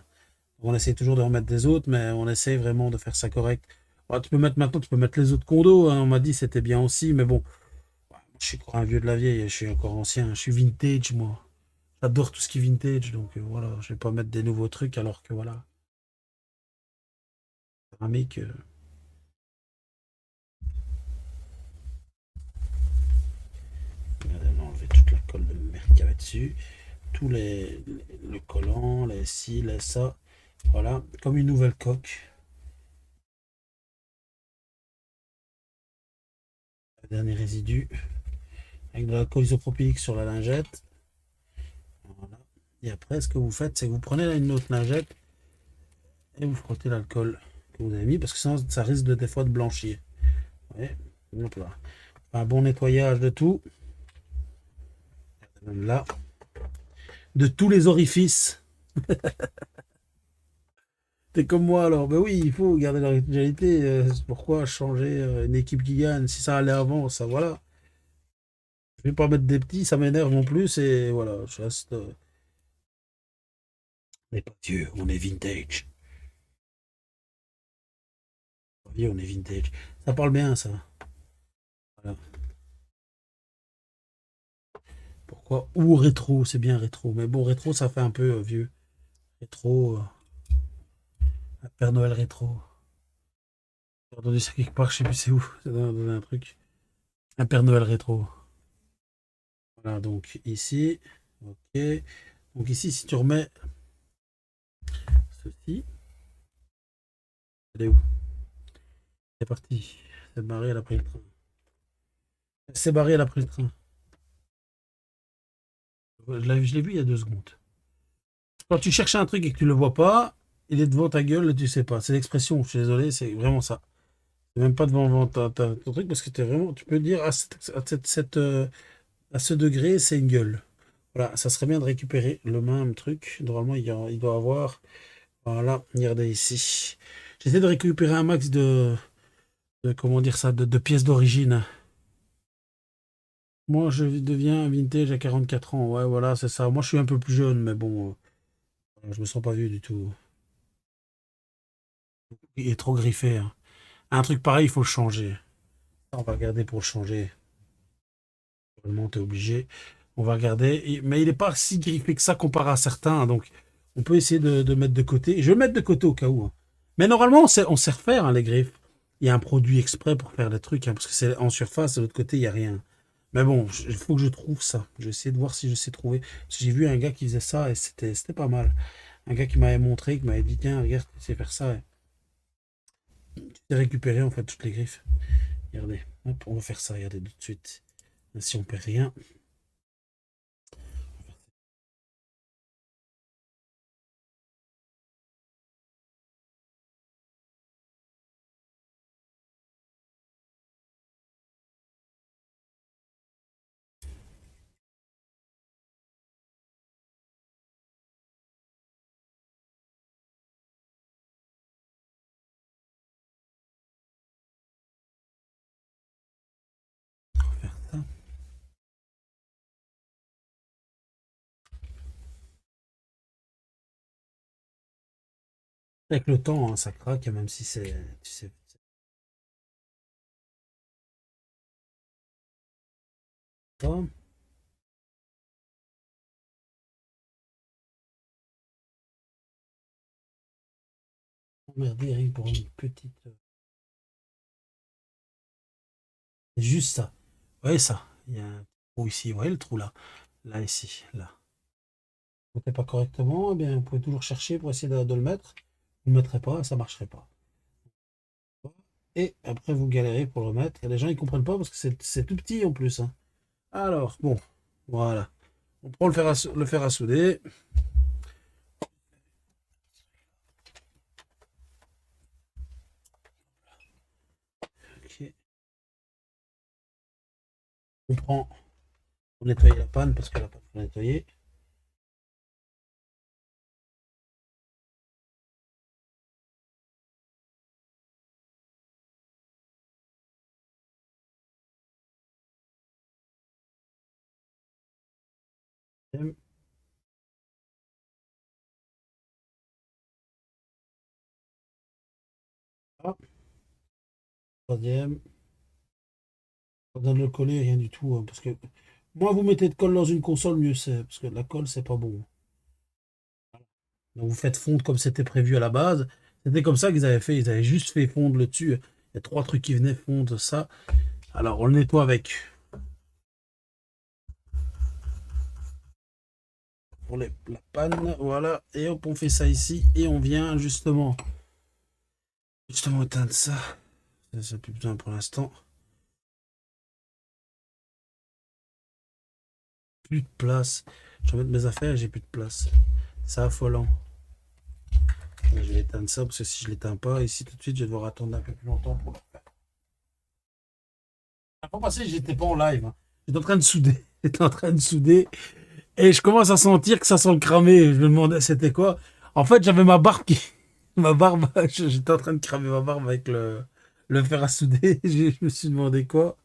On essaie toujours de remettre des autres, mais on essaie vraiment de faire ça correct. Ouais, tu peux mettre maintenant, tu peux mettre les autres condos, hein. On m'a dit que c'était bien aussi, mais bon, ouais, je suis encore un vieux de la vieille, je suis encore ancien, je suis vintage, moi. J'adore tout ce qui est vintage, donc voilà, je vais pas mettre des nouveaux trucs alors que voilà, céramique. Regardez, on a enlevé toute la colle de merde qu'il y avait dessus, tous le collant, les ci, les ça, voilà, comme une nouvelle coque. Le dernier résidu, avec de l'alcool isopropylique sur la lingette. Voilà. Et après, ce que vous faites, c'est que vous prenez une autre lingette et vous frottez l'alcool que vous avez mis, parce que sinon, ça risque des fois de blanchir. Ouais. Hop là. Un bon nettoyage de tout. Même là. De tous les orifices. T'es comme moi alors. Ben oui, il faut garder l'originalité. Pourquoi changer une équipe qui gagne? Si ça allait avant, ça voilà. Je vais pas mettre des petits, ça m'énerve non plus. Et voilà, je reste. On n'est pas vieux, on est vintage. Pas vieux, on est vintage. Ça parle bien, ça. Voilà. Pourquoi? Ou rétro, c'est bien rétro. Mais bon, rétro, ça fait un peu vieux. Rétro, un Père Noël rétro. J'ai entendu ça quelque part, je sais plus c'est où. Ça doit donner un truc. Un Père Noël rétro. Voilà, donc ici. Ok. Donc ici, si tu remets ceci, elle est où? C'est parti. C'est barré, elle a pris le train. C'est barré, elle a pris le train. Je l'ai vu il y a 2 secondes. Quand tu cherches un truc et que tu le vois pas, il est devant ta gueule, tu sais pas. C'est l'expression, je suis désolé, c'est vraiment ça. C'est même pas devant ton truc parce que t'es vraiment, tu peux dire à ce degré, c'est une gueule. Voilà, ça serait bien de récupérer le même truc. Normalement, il doit avoir. Voilà, regardez ici. J'essaie de récupérer un max comment dire ça, de pièces d'origine. Moi, je deviens vintage à 44 ans. Ouais, voilà, c'est ça. Moi, je suis un peu plus jeune, mais bon, je me sens pas vieux du tout. Il est trop griffé, hein. Un truc pareil, il faut le changer. On va regarder pour le changer. Normalement, t'es obligé. On va regarder. Mais il n'est pas si griffé que ça comparé à certains, hein. Donc, on peut essayer de mettre de côté. Je vais le mettre de côté au cas où, hein. Mais normalement, on sait refaire, hein, les griffes. Il y a un produit exprès pour faire des trucs, hein, parce que c'est en surface, de l'autre côté, il n'y a rien. Mais bon, il faut que je trouve ça. Je vais essayer de voir si je sais trouver. Parce que j'ai vu un gars qui faisait ça et c'était pas mal. Un gars qui m'avait montré, qui m'avait dit, tiens, regarde, tu sais faire ça. Et tu sais récupérer en fait toutes les griffes. Regardez, hop, on va faire ça, regardez tout de suite. Si on perd rien. On va faire ça. Avec le temps, hein, ça craque, même si c'est. Tu sais, pas. Emmerder rien que pour une petite. C'est juste ça. Vous voyez ça? Il y a un trou ici. Vous voyez le trou là? Là, ici, là. Vous ne mettez pas correctement, eh bien, vous pouvez toujours chercher pour essayer de le mettre. Vous ne le mettrez pas, ça ne marcherait pas. Et après, vous galérez pour le mettre. Et les gens, ils comprennent pas parce que c'est tout petit en plus, hein. Alors, bon, voilà. On prend le fer à souder. Ok. On prend pour nettoyer la panne parce que la panne faut nettoyer. Hop, troisième. Pas besoin de le coller, rien du tout, hein, parce que moins vous mettez de colle dans une console, mieux c'est. Parce que la colle, c'est pas bon. Donc vous faites fondre comme c'était prévu à la base. C'était comme ça qu'ils avaient fait. Ils avaient juste fait fondre le dessus. Il y a 3 trucs qui venaient fondre ça. Alors on le nettoie avec pour la panne. Voilà. Et hop, on fait ça ici. Et on vient justement éteindre ça. Ça n'a plus besoin pour l'instant. Plus de place. Je vais mettre mes affaires et j'ai plus de place. C'est affolant. Je vais éteindre ça parce que si je l'éteins pas, ici tout de suite, je vais devoir attendre un peu plus longtemps pour le faire. La fois passée, j'étais pas en live, hein. J'étais en train de souder. J'étais en train de souder. Et je commence à sentir que ça sent le cramé. Je me demandais c'était quoi. En fait, j'avais ma barbe Ma barbe, j'étais en train de cramer ma barbe avec le fer à souder. Je me suis demandé quoi.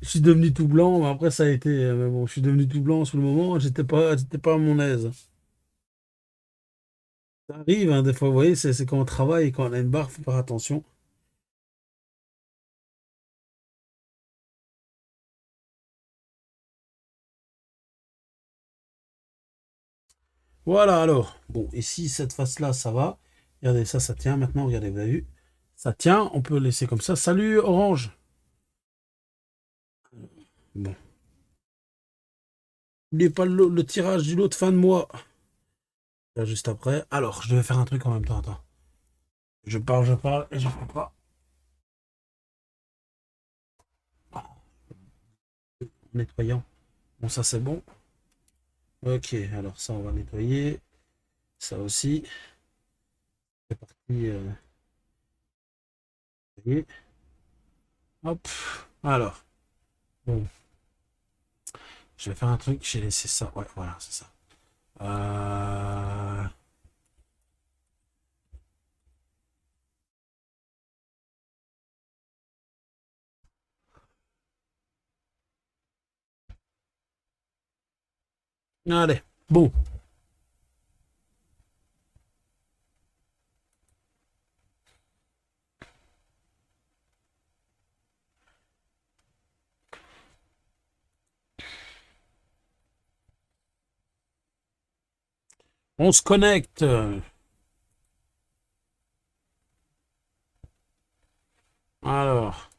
Je suis devenu tout blanc, mais après ça a été. Mais bon, je suis devenu tout blanc sous le moment, j'étais pas à mon aise. Ça arrive, hein, des fois, vous voyez, c'est quand on travaille et quand on a une barbe, faut faire attention. Voilà, alors. Bon, ici, cette face-là, ça va. Regardez, ça tient maintenant. Regardez, vous avez vu? Ça tient, on peut laisser comme ça. Salut, Orange. Bon. N'oubliez pas le tirage du lot de fin de mois. Là, juste après. Alors, je devais faire un truc en même temps. Attends. Je parle et je fais pas. Nettoyant. Bon, ça, c'est bon. Ok, alors ça, on va nettoyer. Ça aussi. C'est parti. Nettoyer. Hop. Alors. Bon. Je vais faire un truc. J'ai laissé ça. Ouais, voilà, c'est ça. Euh... Allez. Bon. On se connecte. Alors.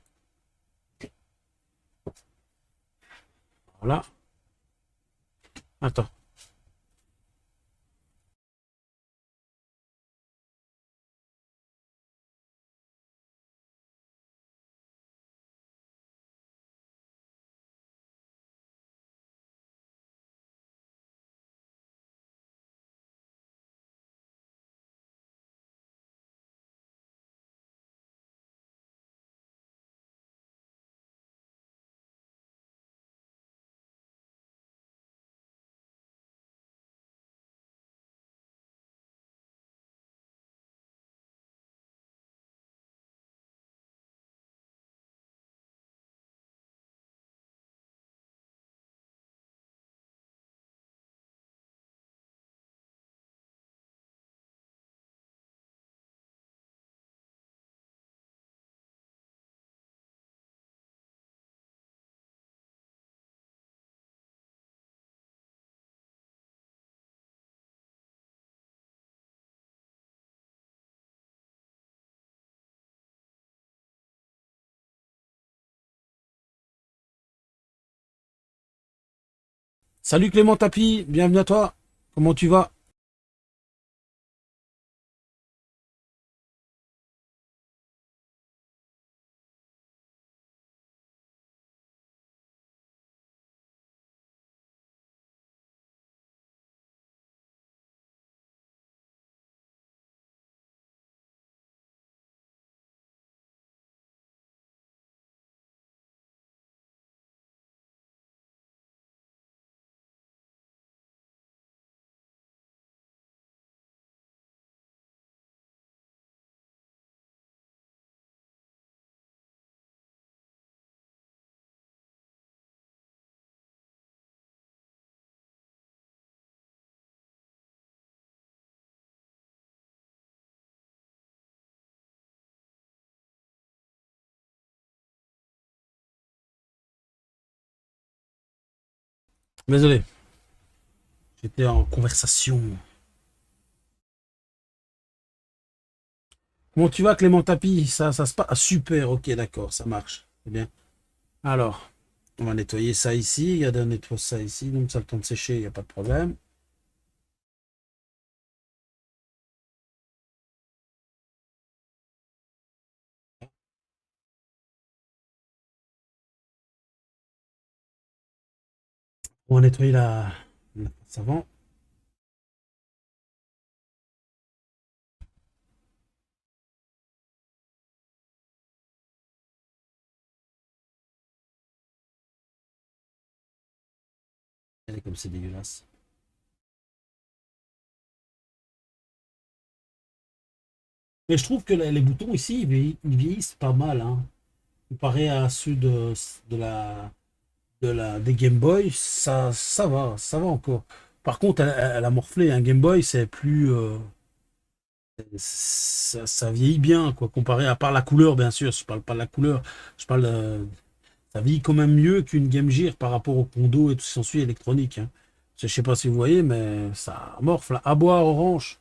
Voilà. Attends. Salut Clément Tapi. Bienvenue à toi. Comment tu vas? Désolé. J'étais en conversation. Comment tu vas Clément Tapi? Ça se passe. Ah, super. Ok, d'accord. Ça marche. C'est bien. Alors, on va nettoyer ça ici. Regardez, on nettoie ça ici. Donc, ça a le temps de sécher. Il n'y a pas de problème. On va nettoyer la face avant. Regardez comme c'est dégueulasse. Mais je trouve que les boutons ici, ils vieillissent pas mal, hein. Comparé à ceux des Game Boy, ça va encore. Par contre, elle a morflé. Un Game Boy, c'est plus, ça vieillit bien, quoi. Comparé à part la couleur, bien sûr. Je parle pas de la couleur. Je parle, ça vieillit quand même mieux qu'une Game Gear par rapport au Kondo et tout ce qui s'ensuit électronique, hein. Je sais pas si vous voyez, mais ça morfle. À boire, Orange.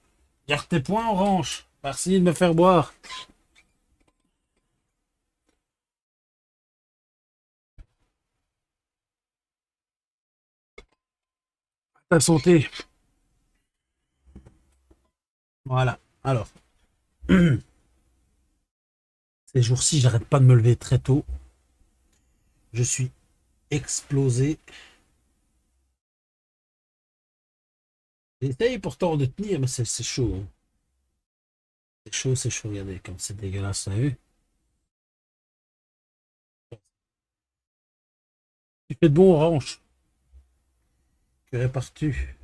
Garde tes points, Orange. Merci de me faire boire. Ta santé. Voilà. Alors, ces jours-ci, j'arrête pas de me lever très tôt. Je suis explosé. J'essaye pourtant de tenir, mais c'est chaud, hein. C'est chaud. Regardez comme c'est dégueulasse, vous avez vu? Tu fais de bon, Orange. Que répares-tu?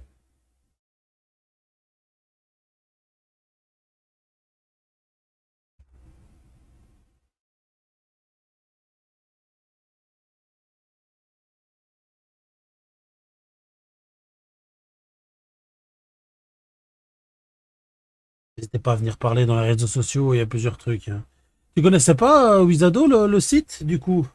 N'hésitez pas à venir parler dans les réseaux sociaux, il y a plusieurs trucs, hein. Tu connaissais pas Wizado, le site, du coup?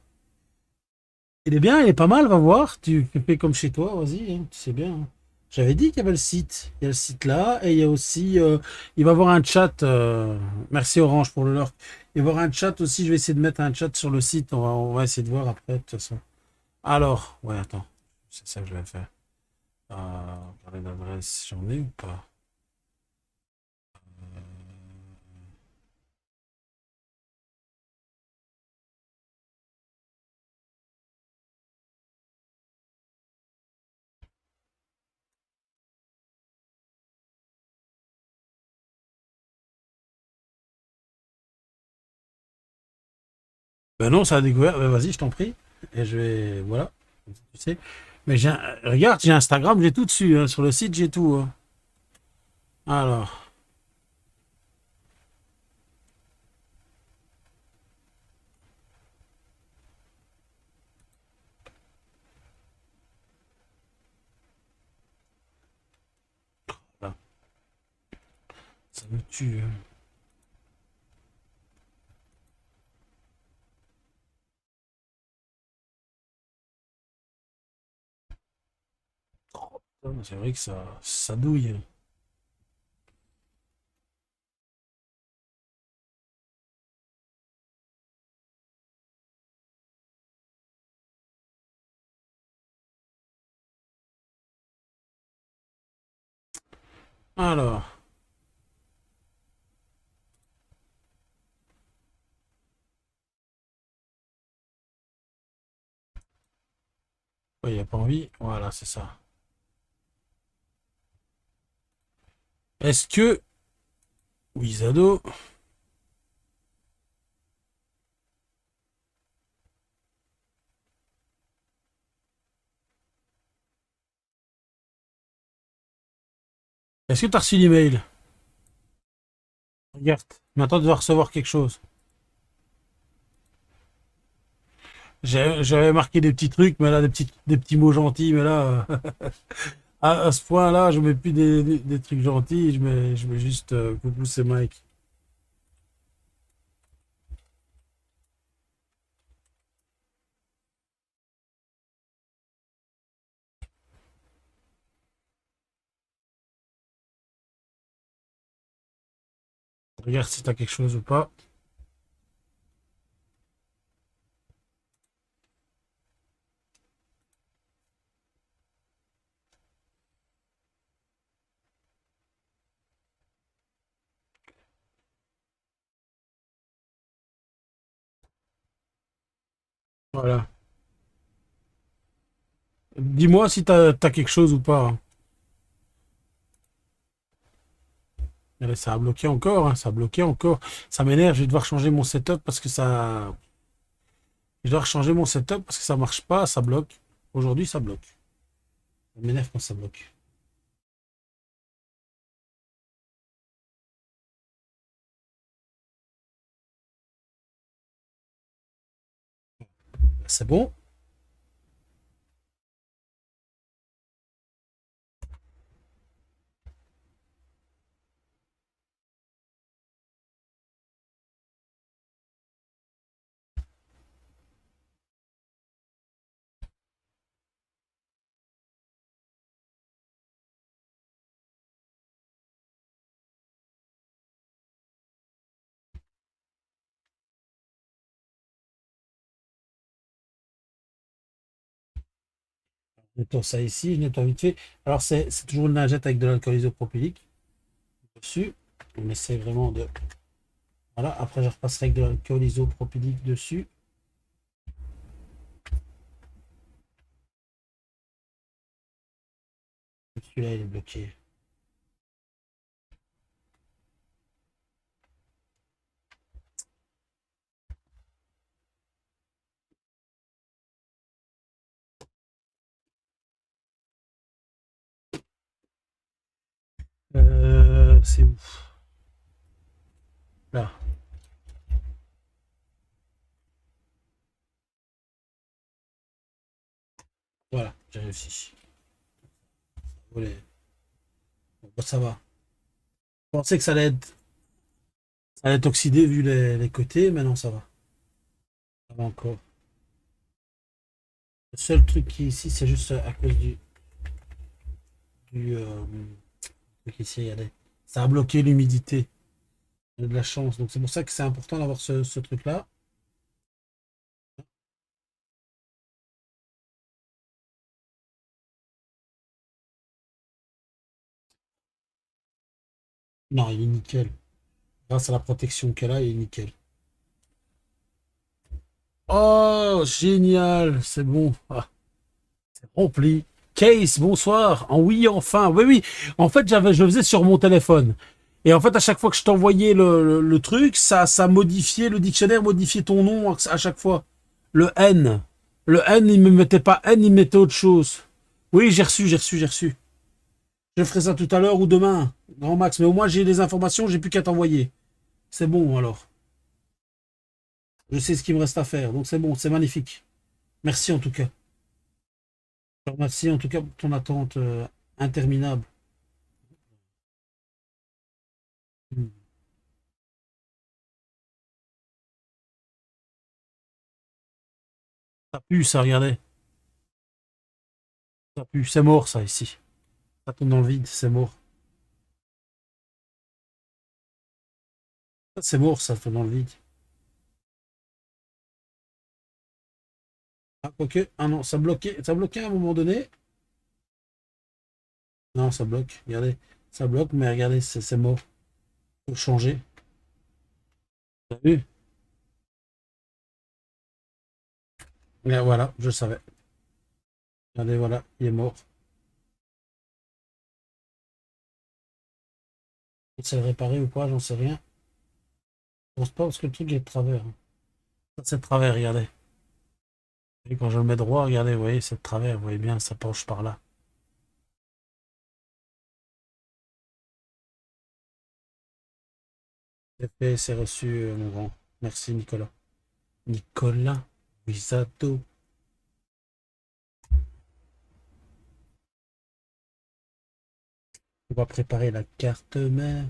Il est bien, il est pas mal, va voir. Tu fais comme chez toi, vas-y, hein, tu sais bien, hein. J'avais dit qu'il y avait le site. Il y a le site là, et il y a aussi. Il va y avoir un chat. Merci Orange pour le lurk. Il va y avoir un chat aussi. Je vais essayer de mettre un chat sur le site. On va essayer de voir après, de toute façon. Alors, ouais, attends. C'est ça que je vais faire. Parler d'adresse, j'en ai ou pas? Ben non, ça a découvert. Ben vas-y, je t'en prie. Et je vais. Voilà. Tu sais. Mais regarde, j'ai Instagram, j'ai tout dessus, hein. Sur le site, j'ai tout, hein. Alors, là, ça me tue, hein. Putain, c'est vrai que ça douille, hein. Alors, ouais, il n'y a pas envie. Voilà, c'est ça. Est-ce que Wizado, est-ce que tu as reçu l'email? Regarde, maintenant tu dois recevoir quelque chose. J'avais marqué des petits trucs, mais là, des petits mots gentils, mais là, à ce point-là, je mets plus des trucs gentils, je mets juste coucou, c'est Mike. Regarde si tu as quelque chose ou pas. Voilà. Dis-moi si t'as quelque chose ou pas, hein. Mais là, ça a bloqué encore, hein, ça a bloqué encore. Ça m'énerve, je vais devoir changer mon setup parce que ça. Je dois changer mon setup parce que ça marche pas, ça bloque. Aujourd'hui, ça bloque. Ça m'énerve quand ça bloque. C'est bon. Je nettoie ça ici, je nettoie vite fait. Alors c'est toujours une lingette avec de l'alcool isopropylique dessus. On essaie vraiment de... Voilà, après je repasserai avec de l'alcool isopropylique dessus. Celui-là il est bloqué. C'est où? Là. Voilà, j'ai réussi. Voilà. Bon, bah, ça va. Je pensais que ça allait être oxydé vu les côtés, mais non, ça va. Ça va encore. Le seul truc qui est ici, c'est juste à cause du truc ici, regardez. Ça a bloqué l'humidité. Il y a de la chance. Donc c'est pour ça que c'est important d'avoir ce truc-là. Non, il est nickel. Grâce à la protection qu'elle a, il est nickel. Oh, génial, c'est bon. Ah, c'est rempli. Case, bonsoir. En oui, enfin. Oui, oui. En fait, je le faisais sur mon téléphone. Et en fait, à chaque fois que je t'envoyais le truc, ça modifiait, le dictionnaire modifiait ton nom à chaque fois. Le N. Le N, il me mettait pas N, il mettait autre chose. Oui, j'ai reçu, j'ai reçu, j'ai reçu. Je ferai ça tout à l'heure ou demain, grand max. Mais au moins, j'ai les informations, j'ai plus qu'à t'envoyer. C'est bon, alors. Je sais ce qu'il me reste à faire. Donc, c'est bon, c'est magnifique. Merci en tout cas. Je te remercie en tout cas pour ton attente interminable. Hmm. Ça pue, ça, regardez. Ça pue. C'est mort, ça, ici. Ça tombe dans le vide, c'est mort. C'est mort, ça tombe dans le vide. Ah, quoique. Ah non, ça bloquait. Ça bloquait à un moment donné. Non, ça bloque. Regardez. Ça bloque, mais regardez, c'est mort. Faut changer. T'as vu? Et voilà, je savais. Regardez, voilà, il est mort. On sait le réparer ou pas, j'en sais rien. Je pense pas parce que le truc est de travers, hein. Ça, c'est de travers, regardez. Et quand je le mets droit, regardez, vous voyez, c'est de travers, vous voyez bien, ça penche par là. C'est fait, c'est reçu, mon grand. Merci, Nicolas. Nicolas Wisato. On va préparer la carte mère.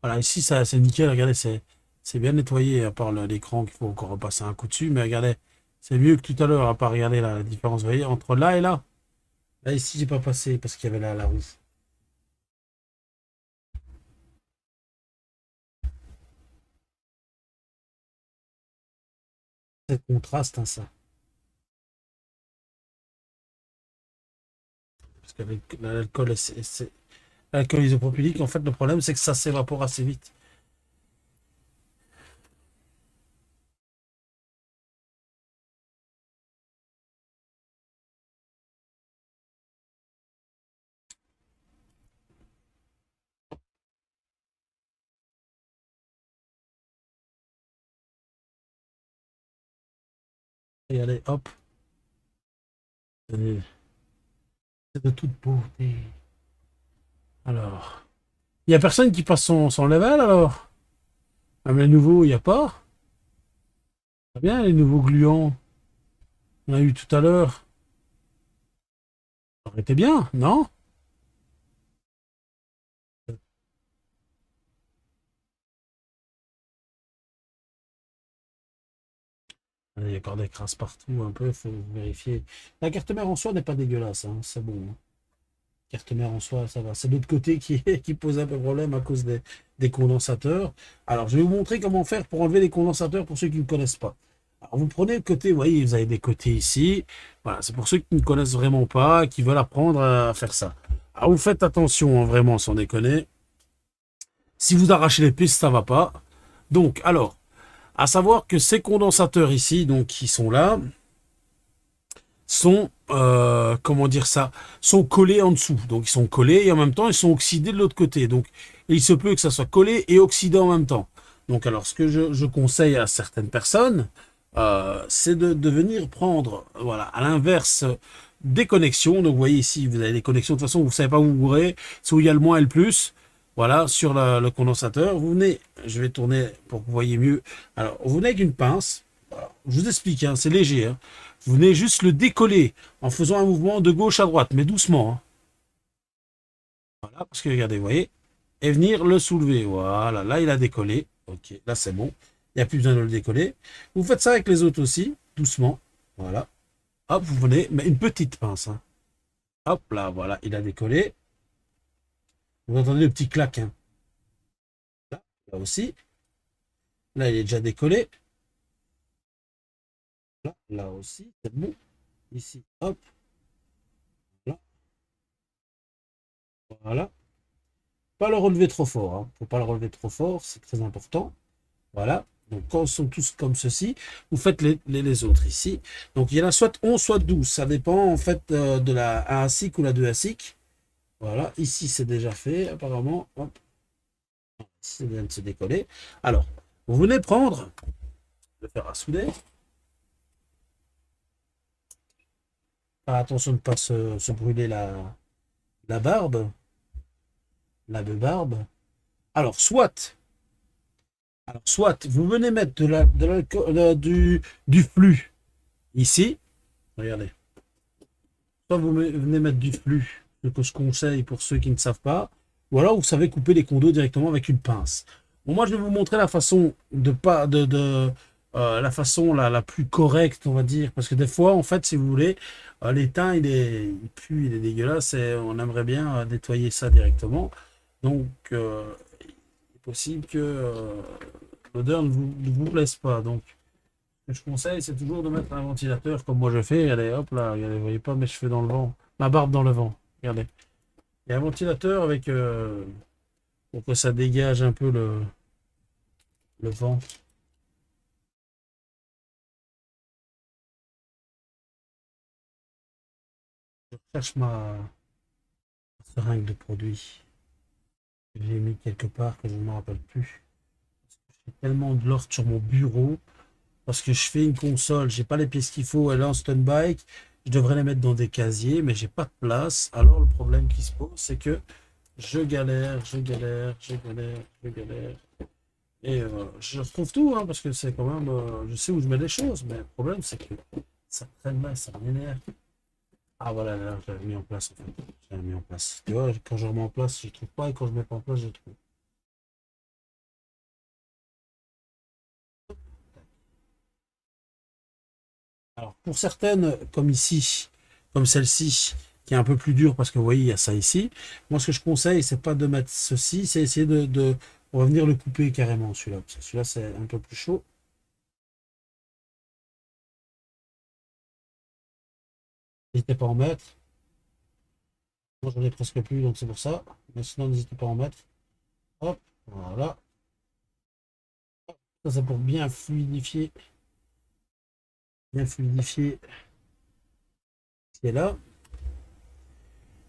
Voilà, ici, ça, c'est nickel, regardez, c'est bien nettoyé, à part l'écran qu'il faut encore repasser un coup dessus, mais regardez, c'est mieux que tout à l'heure, à part regarder la différence, vous voyez, entre là et là. Là, ici, j'ai pas passé parce qu'il y avait la rouge. C'est le contraste, hein, ça. Parce que l'alcool, l'alcool isopropylique, en fait, le problème, c'est que ça s'évapore assez vite. Regardez, hop, c'est c'est de toute beauté. Alors, il n'y a personne qui passe son level, alors? Même les nouveaux, il n'y a pas? Très bien, les nouveaux gluants. On a eu tout à l'heure. Ça aurait été bien, non? Il y a encore des crasses partout, un peu, il faut vérifier. La carte mère en soi n'est pas dégueulasse, hein, c'est bon, hein. Carte mère en soi, ça va. C'est l'autre côté qui pose un peu problème à cause des condensateurs. Alors, je vais vous montrer comment faire pour enlever les condensateurs pour ceux qui ne connaissent pas. Alors, vous prenez le côté, vous voyez, vous avez des côtés ici. Voilà, c'est pour ceux qui ne connaissent vraiment pas, qui veulent apprendre à faire ça. Alors, vous faites attention, hein, vraiment, sans déconner. Si vous arrachez les pistes, ça va pas. Donc, alors, à savoir que ces condensateurs ici, donc qui sont là, sont, comment dire ça, sont collés en dessous. Donc ils sont collés et en même temps ils sont oxydés de l'autre côté. Donc il se peut que ça soit collé et oxydé en même temps. Donc alors ce que je conseille à certaines personnes, c'est de venir prendre, voilà, à l'inverse des connexions. Donc vous voyez ici, vous avez des connexions, de toute façon vous ne savez pas où vous ouvrez, c'est où il y a le moins et le plus. Voilà, sur le condensateur, vous venez, je vais tourner pour que vous voyez mieux. Alors, vous venez avec une pince, je vous explique, hein, c'est léger, hein. Vous venez juste le décoller en faisant un mouvement de gauche à droite, mais doucement, hein. Voilà, parce que regardez, vous voyez, et venir le soulever. Voilà, là il a décollé. Ok, là c'est bon. Il n'y a plus besoin de le décoller. Vous faites ça avec les autres aussi, doucement. Voilà. Hop, vous venez, mais une petite pince, hein. Hop, là, voilà, il a décollé. Vous entendez le petit clac, hein. Là, là aussi. Là, il est déjà décollé. Là, là aussi, c'est bon. Ici, hop, là, voilà. Pas le relever trop fort, hein. Faut pas le relever trop fort, c'est très important. Voilà. Donc quand ils sont tous comme ceci, vous faites les autres ici. Donc il y en a soit 11, soit 12. Ça dépend en fait de la 1 ASIC ou la 2 ASIC. Voilà. Ici c'est déjà fait apparemment. Hop. Ici ça vient de se décoller. Alors, vous venez prendre le fer à souder. Faire attention de ne pas se brûler la barbe. La barbe. Alors, soit vous venez mettre de l'alcool, du flux ici. Regardez. Soit vous venez mettre du flux, ce que je conseille pour ceux qui ne savent pas. Ou alors vous savez couper les condos directement avec une pince. Bon, moi je vais vous montrer la façon de pas la façon la plus correcte, on va dire. Parce que des fois, en fait, si vous voulez, l'étain il pue, il est dégueulasse et on aimerait bien nettoyer ça directement. Donc il est possible que l'odeur ne vous plaise pas. Donc ce que je conseille, c'est toujours de mettre un ventilateur comme moi je fais. Regardez, hop là, regardez, vous voyez pas mes cheveux dans le vent, ma barbe dans le vent. Regardez. Il y a un ventilateur avec pour que ça dégage un peu le vent. Je cherche ma seringue de produit. J'ai mis quelque part que je ne me rappelle plus. J'ai tellement de l'ordre sur mon bureau. Parce que je fais une console, j'ai pas les pièces qu'il faut, elle est en stand-by. Je devrais les mettre dans des casiers, mais j'ai pas de place. Alors le problème qui se pose, c'est que je galère, je galère, je galère, je galère. Et je retrouve tout, hein, parce que c'est quand même, je sais où je mets les choses, mais le problème c'est que ça traîne là, ça m'énerve. Ah voilà, là, je l'avais mis en place en fait. Je l'avais mis en place. Tu vois, quand je remets en place, je trouve pas, et quand je mets pas en place, je trouve. Alors, pour certaines, comme ici, comme celle-ci, qui est un peu plus dure parce que vous voyez, il y a ça ici. Moi, ce que je conseille, c'est pas de mettre ceci, c'est essayer on va venir le couper carrément, celui-là. Parce que celui-là, c'est un peu plus chaud. N'hésitez pas à en mettre. Moi, j'en ai presque plus, donc c'est pour ça. Mais sinon, n'hésitez pas à en mettre. Hop, voilà. Ça, c'est pour bien fluidifier ce qui est là.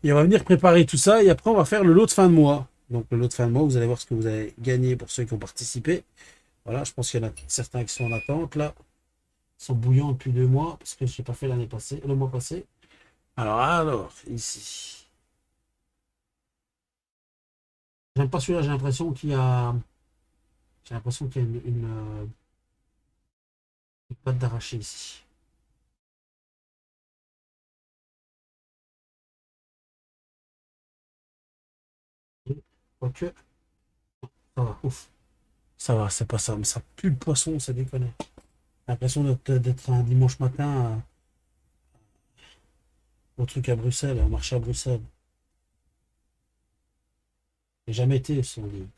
Et on va venir préparer tout ça et après on va faire le lot de fin de mois. Donc le lot de fin de mois, vous allez voir ce que vous avez gagné pour ceux qui ont participé. Voilà, je pense qu'il y en a certains qui sont en attente là. Ils sont bouillants depuis 2 mois parce que je n'ai pas fait l'année passée, le mois passé. Alors, ici. J'aime pas celui-là, j'ai l'impression qu'il y a une patte d'arraché ici. Quoique, ça va, ouf. Ça va, c'est pas ça, mais ça pue le poisson, ça déconne. J'ai l'impression d'être un dimanche matin au truc à Bruxelles, au marché à Bruxelles. J'ai jamais été, si on dit.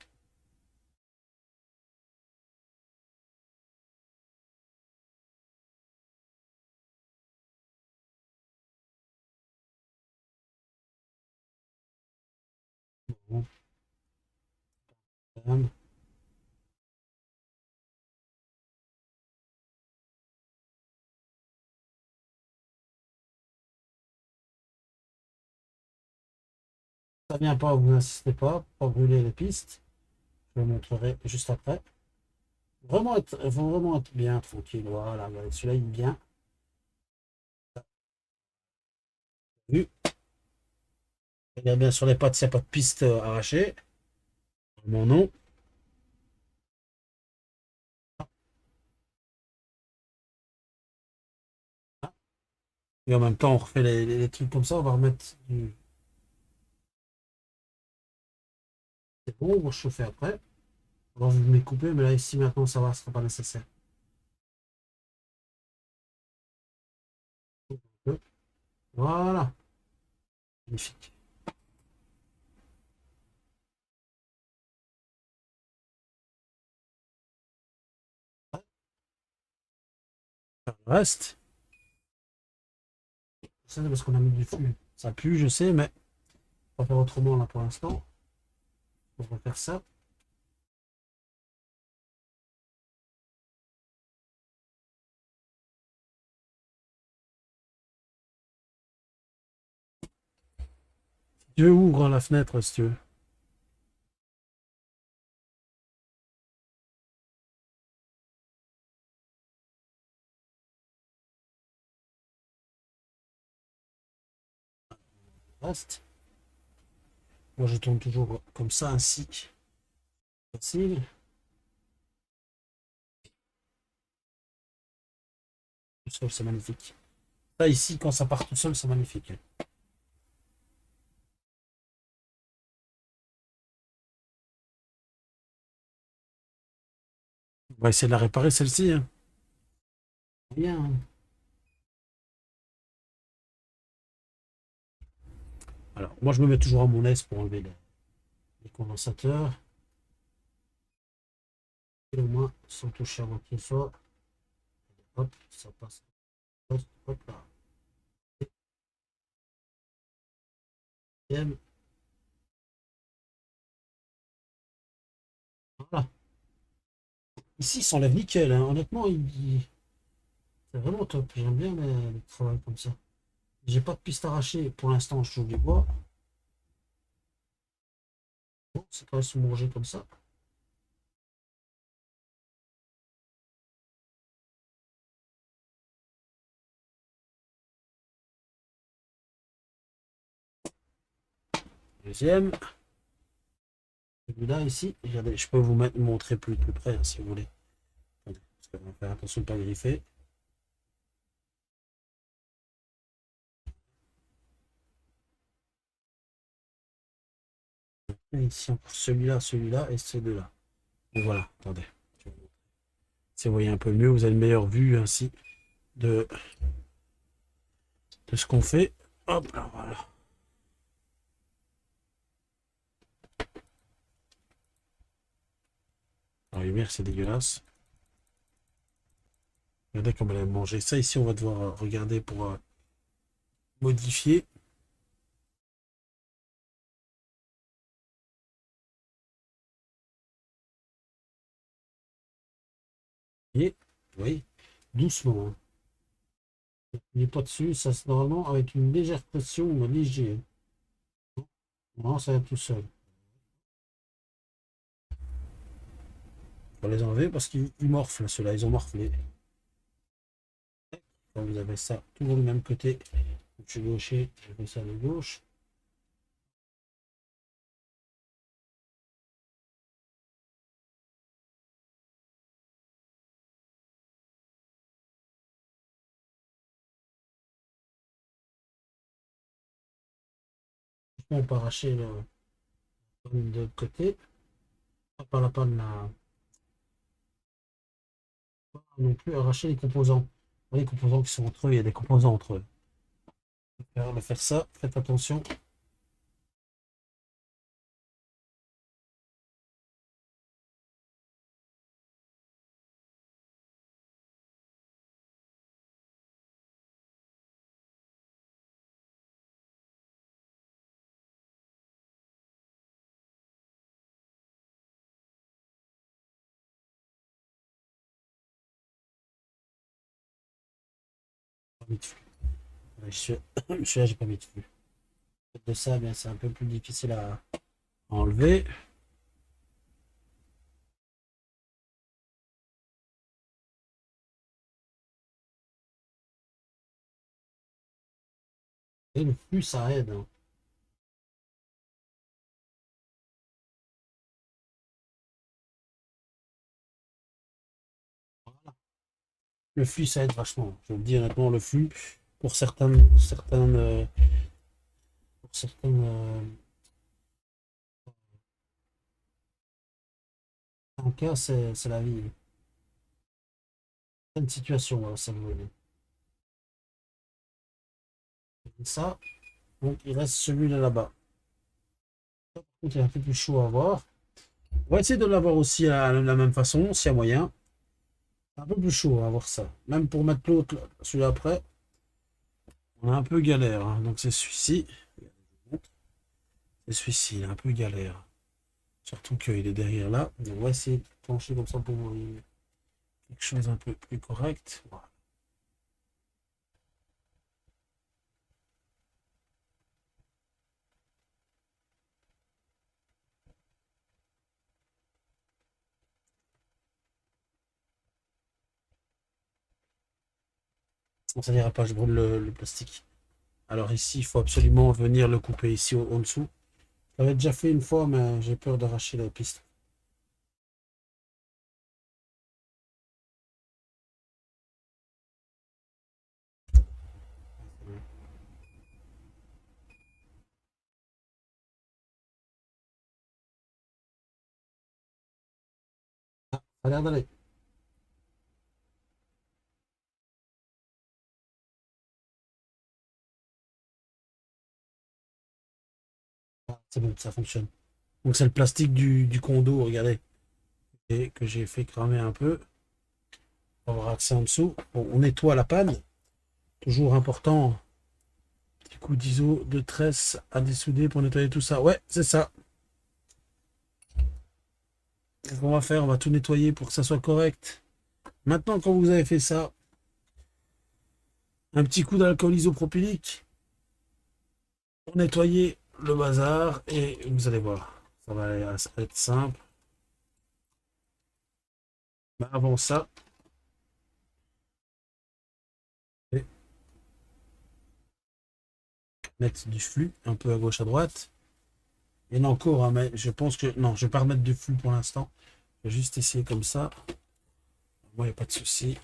Bon, quand même. Ça vient pas, vous n'insistez pas brûler les pistes. Je vous montrerai juste après. Faut vraiment être bien tranquille. Voilà, voilà, celui-là il est bien. Vu. Regarde bien sur les pattes, s'il n'y a pas de piste arrachée. Mon nom. Et en même temps, on refait les trucs comme ça. On va remettre du. C'est bon, on va chauffer après. Alors, je vais me couper, mais là, ici, maintenant, ça va, ce sera pas nécessaire. Voilà. Magnifique. Le reste, c'est parce qu'on a mis du fût. Ça pue, je sais, mais on va faire autrement là pour l'instant. On va faire ça. Tu veux ouvrir la fenêtre si tu veux. Reste. Moi, je tourne toujours comme ça, ainsi. Facile. Tout seul, c'est magnifique. Ça, ici, quand ça part tout seul, c'est magnifique. On va essayer de la réparer, celle-ci, hein. Bien, hein. Alors, moi, je me mets toujours à mon aise pour enlever les condensateurs. Et au moins, sans toucher avant qu'il soit. Hop, ça passe. Hop, hop là. Deuxième. Voilà. Ici, il s'enlève nickel, hein. Honnêtement, c'est vraiment top. J'aime bien le travail comme ça. J'ai pas de piste arrachée pour l'instant, je joue du bois. Bon, c'est pas se manger comme ça. Deuxième. Celui-là ici, regardez, je peux vous montrer plus près hein, si vous voulez. Attendez, parce qu'on va faire attention de ne pas griffer. Et ici encore celui-là et ces deux-là. Et voilà, attendez. Si vous voyez un peu mieux, vous avez une meilleure vue ainsi de, de ce qu'on fait. Hop là, voilà. La lumière, c'est dégueulasse. Regardez comme elle a mangé. Ça ici, on va devoir regarder pour modifier. Et, vous voyez, doucement, hein. Il n'est pas dessus, ça c'est normalement avec une légère pression, mais léger, hein. Non, ça va tout seul. On va les enlever parce qu'ils morflent, ceux-là, ils ont morflé. Quand vous avez ça toujours du même côté, je suis gaucher, je fais ça de gauche. On peut arracher le De côté, pas la panne là. Pas non plus arracher les composants. Les composants qui sont entre eux, il y a des composants entre eux. On va faire ça, faites attention. Pas mis de flux. Ouais, celui-là, j'ai pas mis de flux. De ça, bien, c'est un peu plus difficile à enlever. Et le flux, ça aide, hein. Le flux, ça aide vachement. Je veux le dire honnêtement, le flux, pour certaines cas, c'est la vie. Certaines situations, voilà, ça veut dire. Ça, donc il reste celui-là là-bas. Par contre, il est un peu plus chaud à voir. On va essayer de l'avoir aussi à la même façon, s'il y a moyen. C'est un peu plus chaud à voir ça. Même pour mettre l'autre, celui après, on a un peu galère, hein. Donc c'est celui-ci. C'est celui-ci, il est un peu galère. Surtout qu'il est derrière là. On va essayer de pencher comme ça pour voir quelque chose un peu plus correct. Voilà. Bon, ça n'ira pas, je brûle le plastique. Alors ici, il faut absolument venir le couper ici en dessous. J'avais déjà fait une fois, mais j'ai peur d'arracher la piste. Ça a l'air d'aller. Ah, c'est bon, ça fonctionne. Donc c'est le plastique du condo, regardez, et que j'ai fait cramer un peu. On va avoir accès en dessous. Bon, on nettoie la panne. Toujours important. Petit coup d'ISO de tresse à dessouder pour nettoyer tout ça. Ouais, c'est ça. Qu'est-ce qu'on va faire? On va tout nettoyer pour que ça soit correct. Maintenant, quand vous avez fait ça, un petit coup d'alcool isopropylique pour nettoyer le bazar et vous allez voir, ça va être simple. Mais avant ça, je vais mettre du flux un peu à gauche à droite. Il y en a encore, hein, mais je pense que non, je ne vais pas remettre de flux pour l'instant. Je vais juste essayer comme ça. Moi, il n'y a pas de souci.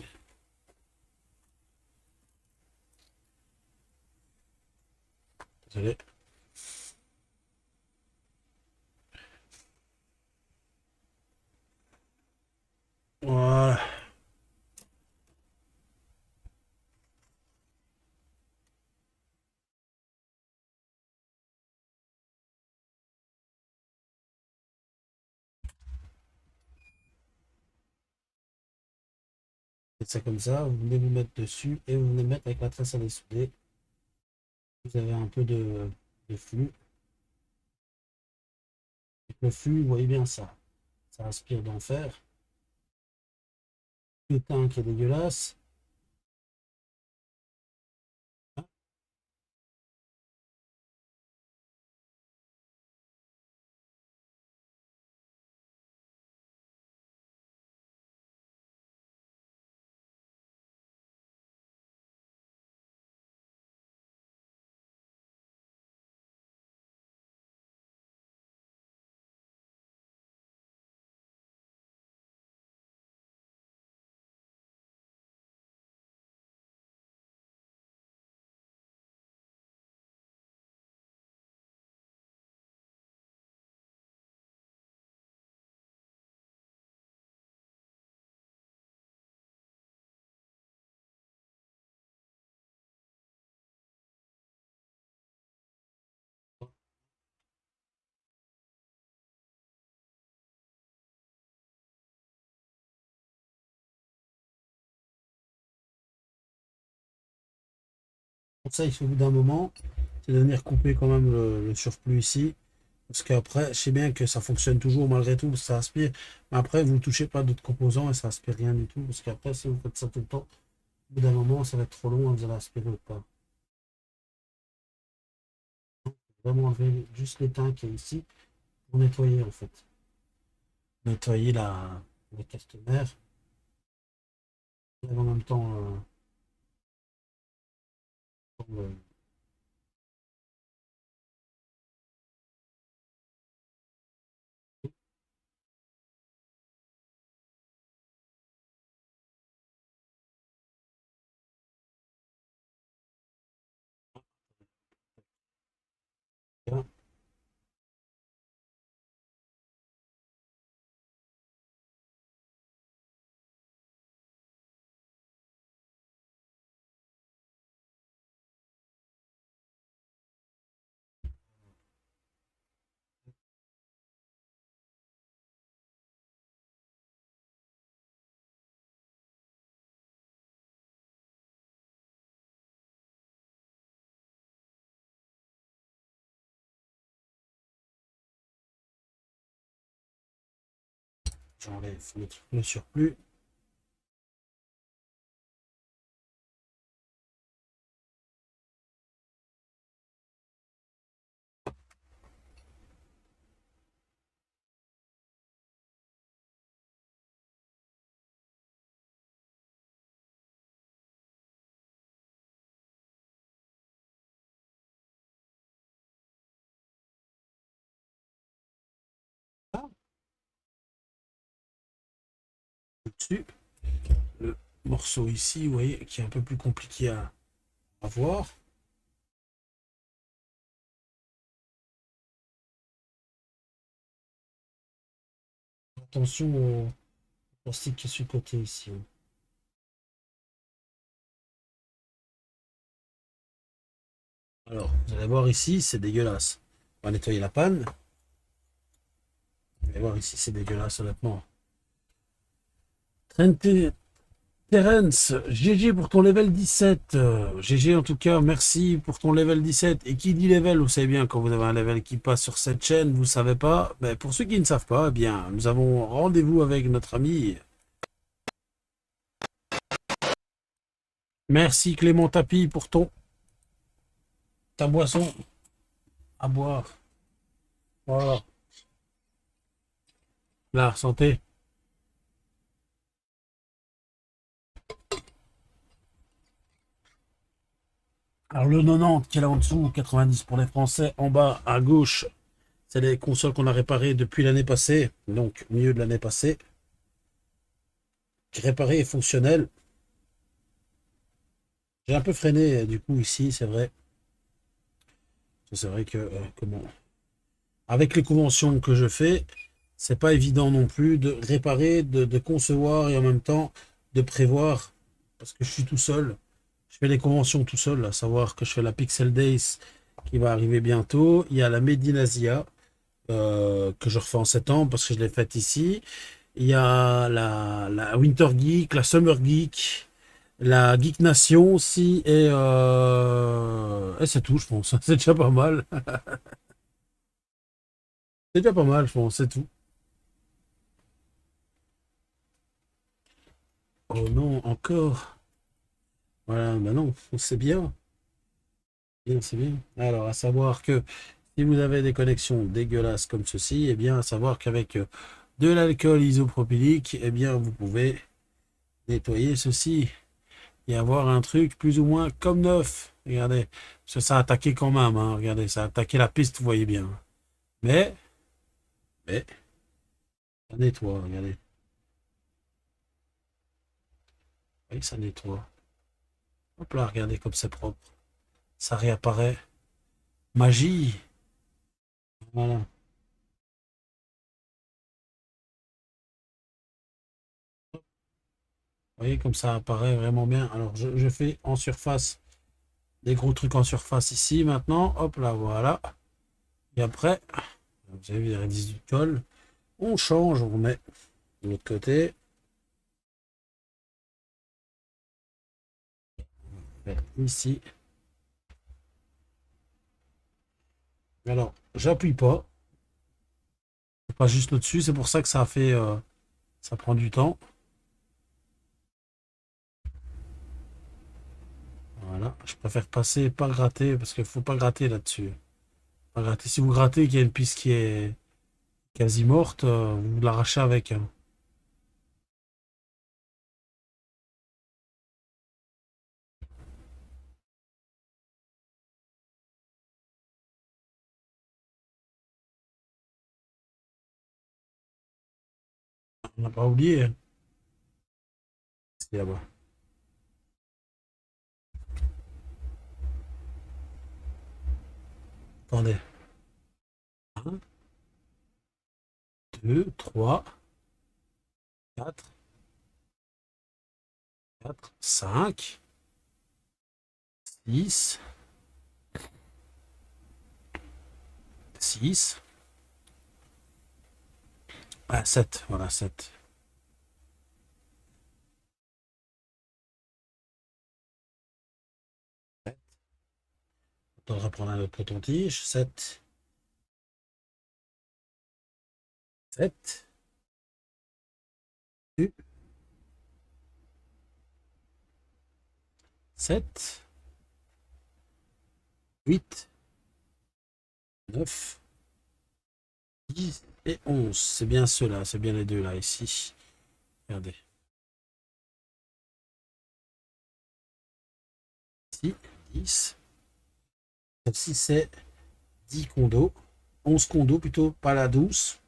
Désolé. Voilà. Faites ça comme ça. Vous venez vous mettre dessus et vous venez mettre avec la tresse à dessouder. Vous avez un peu de flux. Le flux, vous voyez bien ça. Ça aspire d'enfer. Le teint qui est dégueulasse. conseil, au bout d'un moment, c'est de venir couper quand même le surplus ici. Parce qu'après, je sais bien que ça fonctionne toujours malgré tout, parce que ça aspire. Mais après, vous ne touchez pas d'autres composants et ça aspire rien du tout. Parce qu'après, si vous faites ça tout le temps, au bout d'un moment, ça va être trop long et vous allez aspirer ou pas. Vraiment enlever juste l'étain qui est ici pour nettoyer en fait. Nettoyer la carte mère. Et en même temps, euh, j'enlève le surplus. Ah, dessus. Le morceau ici, vous voyez, qui est un peu plus compliqué à voir. Attention au plastique qui est sur le côté ici. Alors, vous allez voir ici, c'est dégueulasse. On va nettoyer la panne. Vous allez voir ici, c'est dégueulasse, honnêtement. Terence, GG pour ton level 17. GG en tout cas, merci pour ton level 17. Et qui dit level, vous savez bien, quand vous avez un level qui passe sur cette chaîne, vous savez pas. Mais pour ceux qui ne savent pas, eh bien, nous avons rendez-vous avec notre ami. Merci Clément Tapi pour ta boisson à boire. Voilà. Là, santé. Alors le 90 qui est là en dessous, 90 pour les Français, en bas à gauche, c'est les consoles qu'on a réparées depuis l'année passée, donc milieu de l'année passée. Réparées et fonctionnelles. J'ai un peu freiné du coup ici, c'est vrai. C'est vrai que comment avec les conventions que je fais, c'est pas évident non plus de réparer, de concevoir et en même temps de prévoir parce que je suis tout seul. Je fais les conventions tout seul, à savoir que je fais la Pixel Days qui va arriver bientôt. Il y a la Made in Asia que je refais en septembre parce que je l'ai faite ici. Il y a la Winter Geek, la Summer Geek, la Geek Nation aussi, et c'est tout, je pense. C'est déjà pas mal. C'est déjà pas mal, je pense, c'est tout. Oh non, encore. Voilà, bah non, c'est bien. Bien, c'est bien. Alors, à savoir que si vous avez des connexions dégueulasses comme ceci, eh bien, à savoir qu'avec de l'alcool isopropylique, eh bien, vous pouvez nettoyer ceci et avoir un truc plus ou moins comme neuf. Regardez, parce que ça a attaqué quand même, hein. Regardez, ça a attaqué la piste, vous voyez bien. Mais, mais, ça nettoie, regardez. Vous voyez, ça nettoie. Hop là, regardez comme c'est propre. Ça réapparaît. Magie. Voilà. Vous voyez comme ça apparaît vraiment bien. Alors, je fais en surface des gros trucs en surface ici maintenant. Hop là, voilà. Et après, vous avez vu les rédices du col. On change, on met de l'autre côté. Ici. Alors, j'appuie pas. Je passe juste au-dessus. C'est pour ça que ça a fait, ça prend du temps. Voilà. Je préfère passer, pas gratter, parce qu'il faut pas gratter là-dessus. Pas gratter. Si vous grattez qu'il y a une piste qui est quasi morte, vous l'arrachez avec, hein. On n'a pas oublié, hein. C'est là-bas. Attendez. Un, 2, 3, 4, 4, 5, 6, 6, 7. Voilà, 7. On va reprendre un autre coton-tige. 7, 7, 7, 8, 9, 10 et 11. C'est bien ceux-là, c'est bien les deux là, ici. Regardez. Ici, 10. Celle-ci, c'est 10 condos. 11 condos plutôt, pas la douce.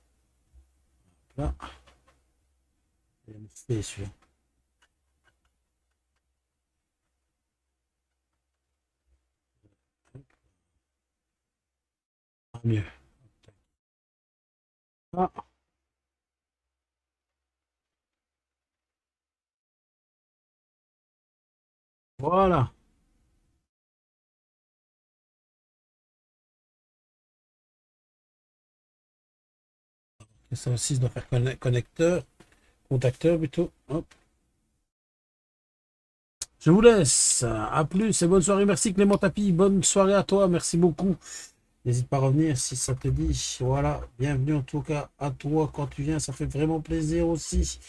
Là, il me fait celui-là. Ah, mieux. Ah, voilà. Et ça aussi, je dois faire connecteur, contacteur plutôt. Hop. Je vous laisse. À plus et bonne soirée. Merci Clément Tapi. Bonne soirée à toi. Merci beaucoup. N'hésite pas à revenir si ça te dit. Voilà. Bienvenue en tout cas à toi quand tu viens. Ça fait vraiment plaisir aussi.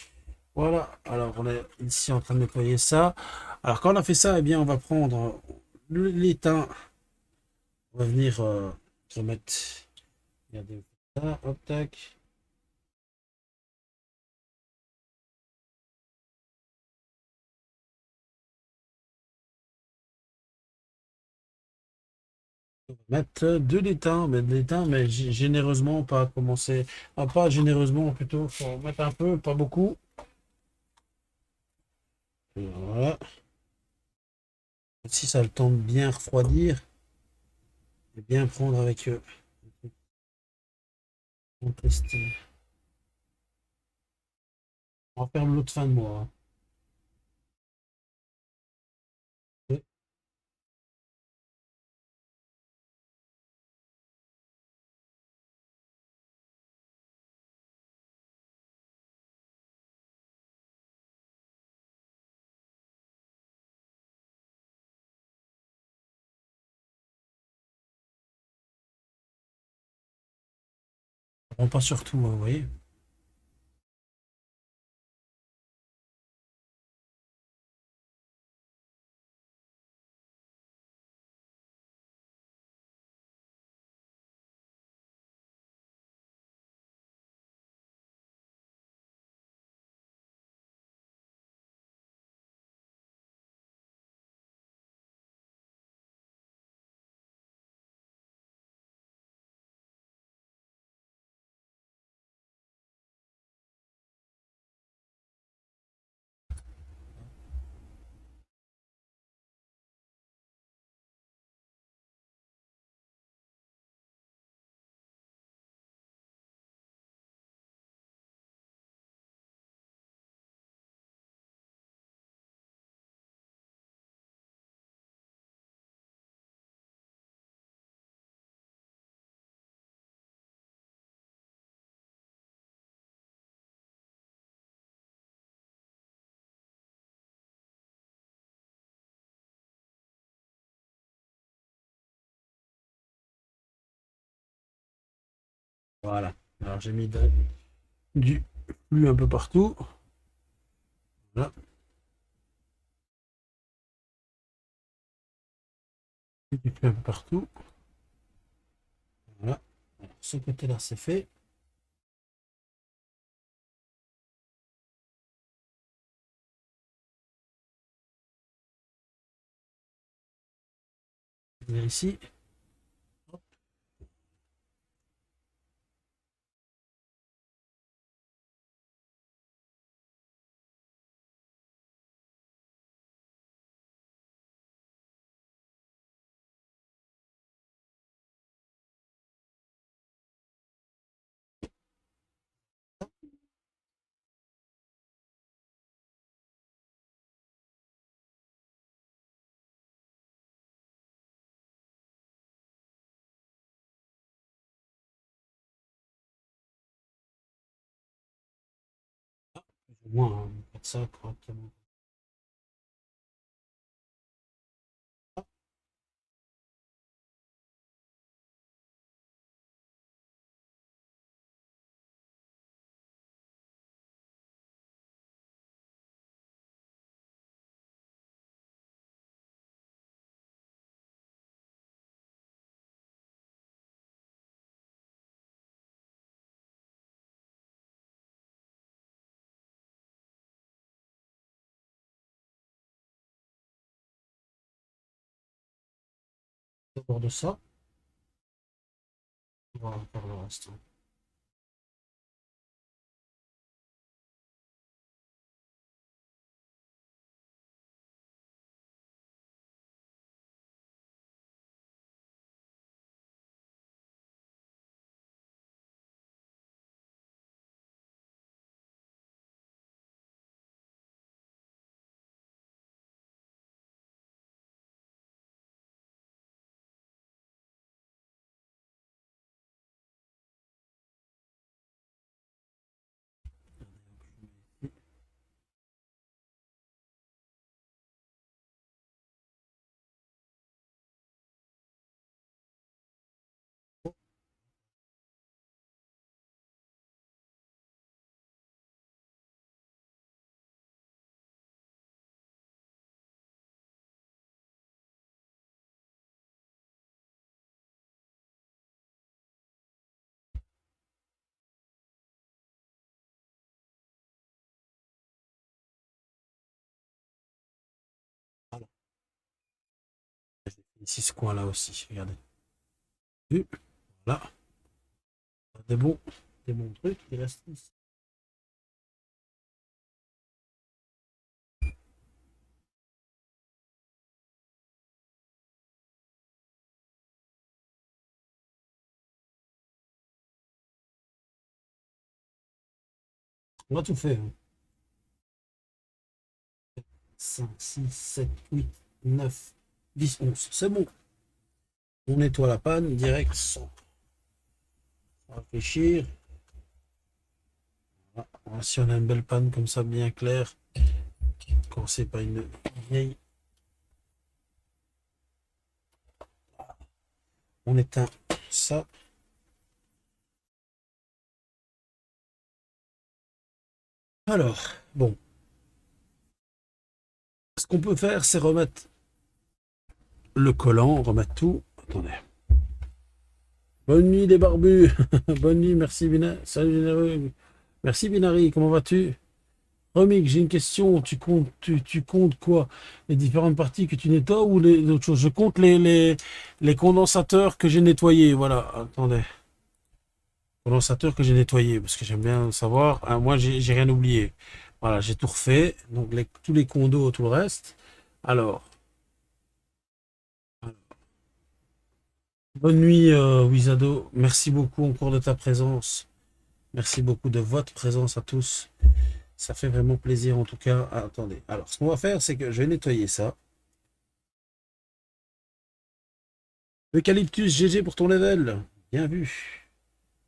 Voilà. Alors, on est ici en train de nettoyer ça. Alors, quand on a fait ça, eh bien, on va prendre l'étain. On va venir remettre. Regardez ça. Hop, tac. Mettre de l'étain, mettre de l'étain, mais généreusement, pas commencer. Ah, pas généreusement, plutôt. Faut mettre un peu, pas beaucoup. Voilà. Si ça a le temps de bien refroidir, et bien prendre avec eux. On teste. On va faire l'autre fin de mois, hein. On pas surtout, vous voyez. Voilà. Alors j'ai mis du flux un peu partout. Voilà. Du flux un peu partout. Voilà. Alors, ce côté-là, c'est fait. Je vais ici. Plus ou moins, hein, mettre ça correctement. D'abord de ça. On va faire le reste. Voilà. Ici, ce coin-là aussi. Regardez. Voilà. Des bons, des bons trucs. Il reste ici. On a tout fait. Hein. 5, 6, 7, 8, 9, 10, 11. C'est bon. On nettoie la panne direct sans réfléchir. Voilà. Si on a une belle panne comme ça, bien claire, quand c'est pas une vieille, on éteint ça. Alors, bon, ce qu'on peut faire, c'est remettre le collant, remettre tout. Attendez. Bonne nuit les barbus. Bonne nuit, merci Binary. Salut Généreux. Merci Binary, comment vas-tu? Remix, j'ai une question. Tu comptes quoi? Les différentes parties que tu nettoies ou les autres choses? Je compte les condensateurs que j'ai nettoyés. Voilà, attendez. Condensateurs que j'ai nettoyés, parce que j'aime bien savoir. Hein, moi, j'ai rien oublié. Voilà, j'ai tout refait. Donc, tous les condos, tout le reste. Alors, bonne nuit, Wizado. Merci beaucoup encore de ta présence. Merci beaucoup de votre présence à tous. Ça fait vraiment plaisir en tout cas. Ah, attendez. Alors, ce qu'on va faire, c'est que je vais nettoyer ça. Eucalyptus, GG pour ton level. Bien vu.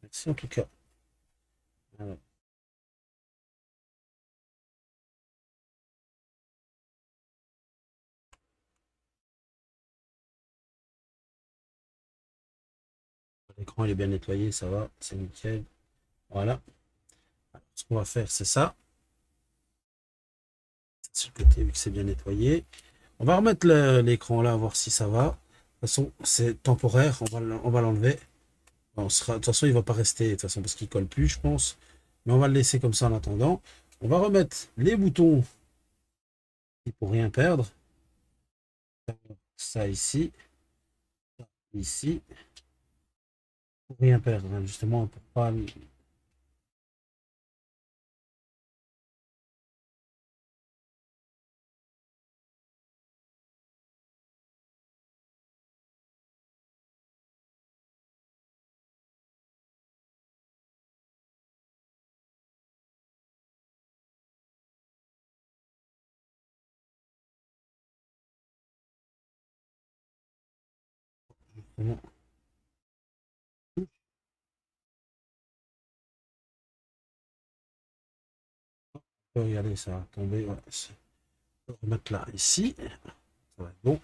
Merci en tout cas. Voilà. L'écran il est bien nettoyé, ça va, c'est nickel. Voilà. Alors, ce qu'on va faire, c'est ça. Sur le côté, vu que c'est bien nettoyé. On va remettre l'écran là, voir si ça va. De toute façon, c'est temporaire, on va l'enlever. De toute façon, il va pas rester, de toute façon, parce qu'il colle plus, je pense. Mais on va le laisser comme ça en attendant. On va remettre les boutons pour rien perdre. Ça ici, ici, pour rien perdre, hein, justement, pour pas. Bon, regardez, ça va tomber. Ouais, on va remettre là, ici. Ça va être bon.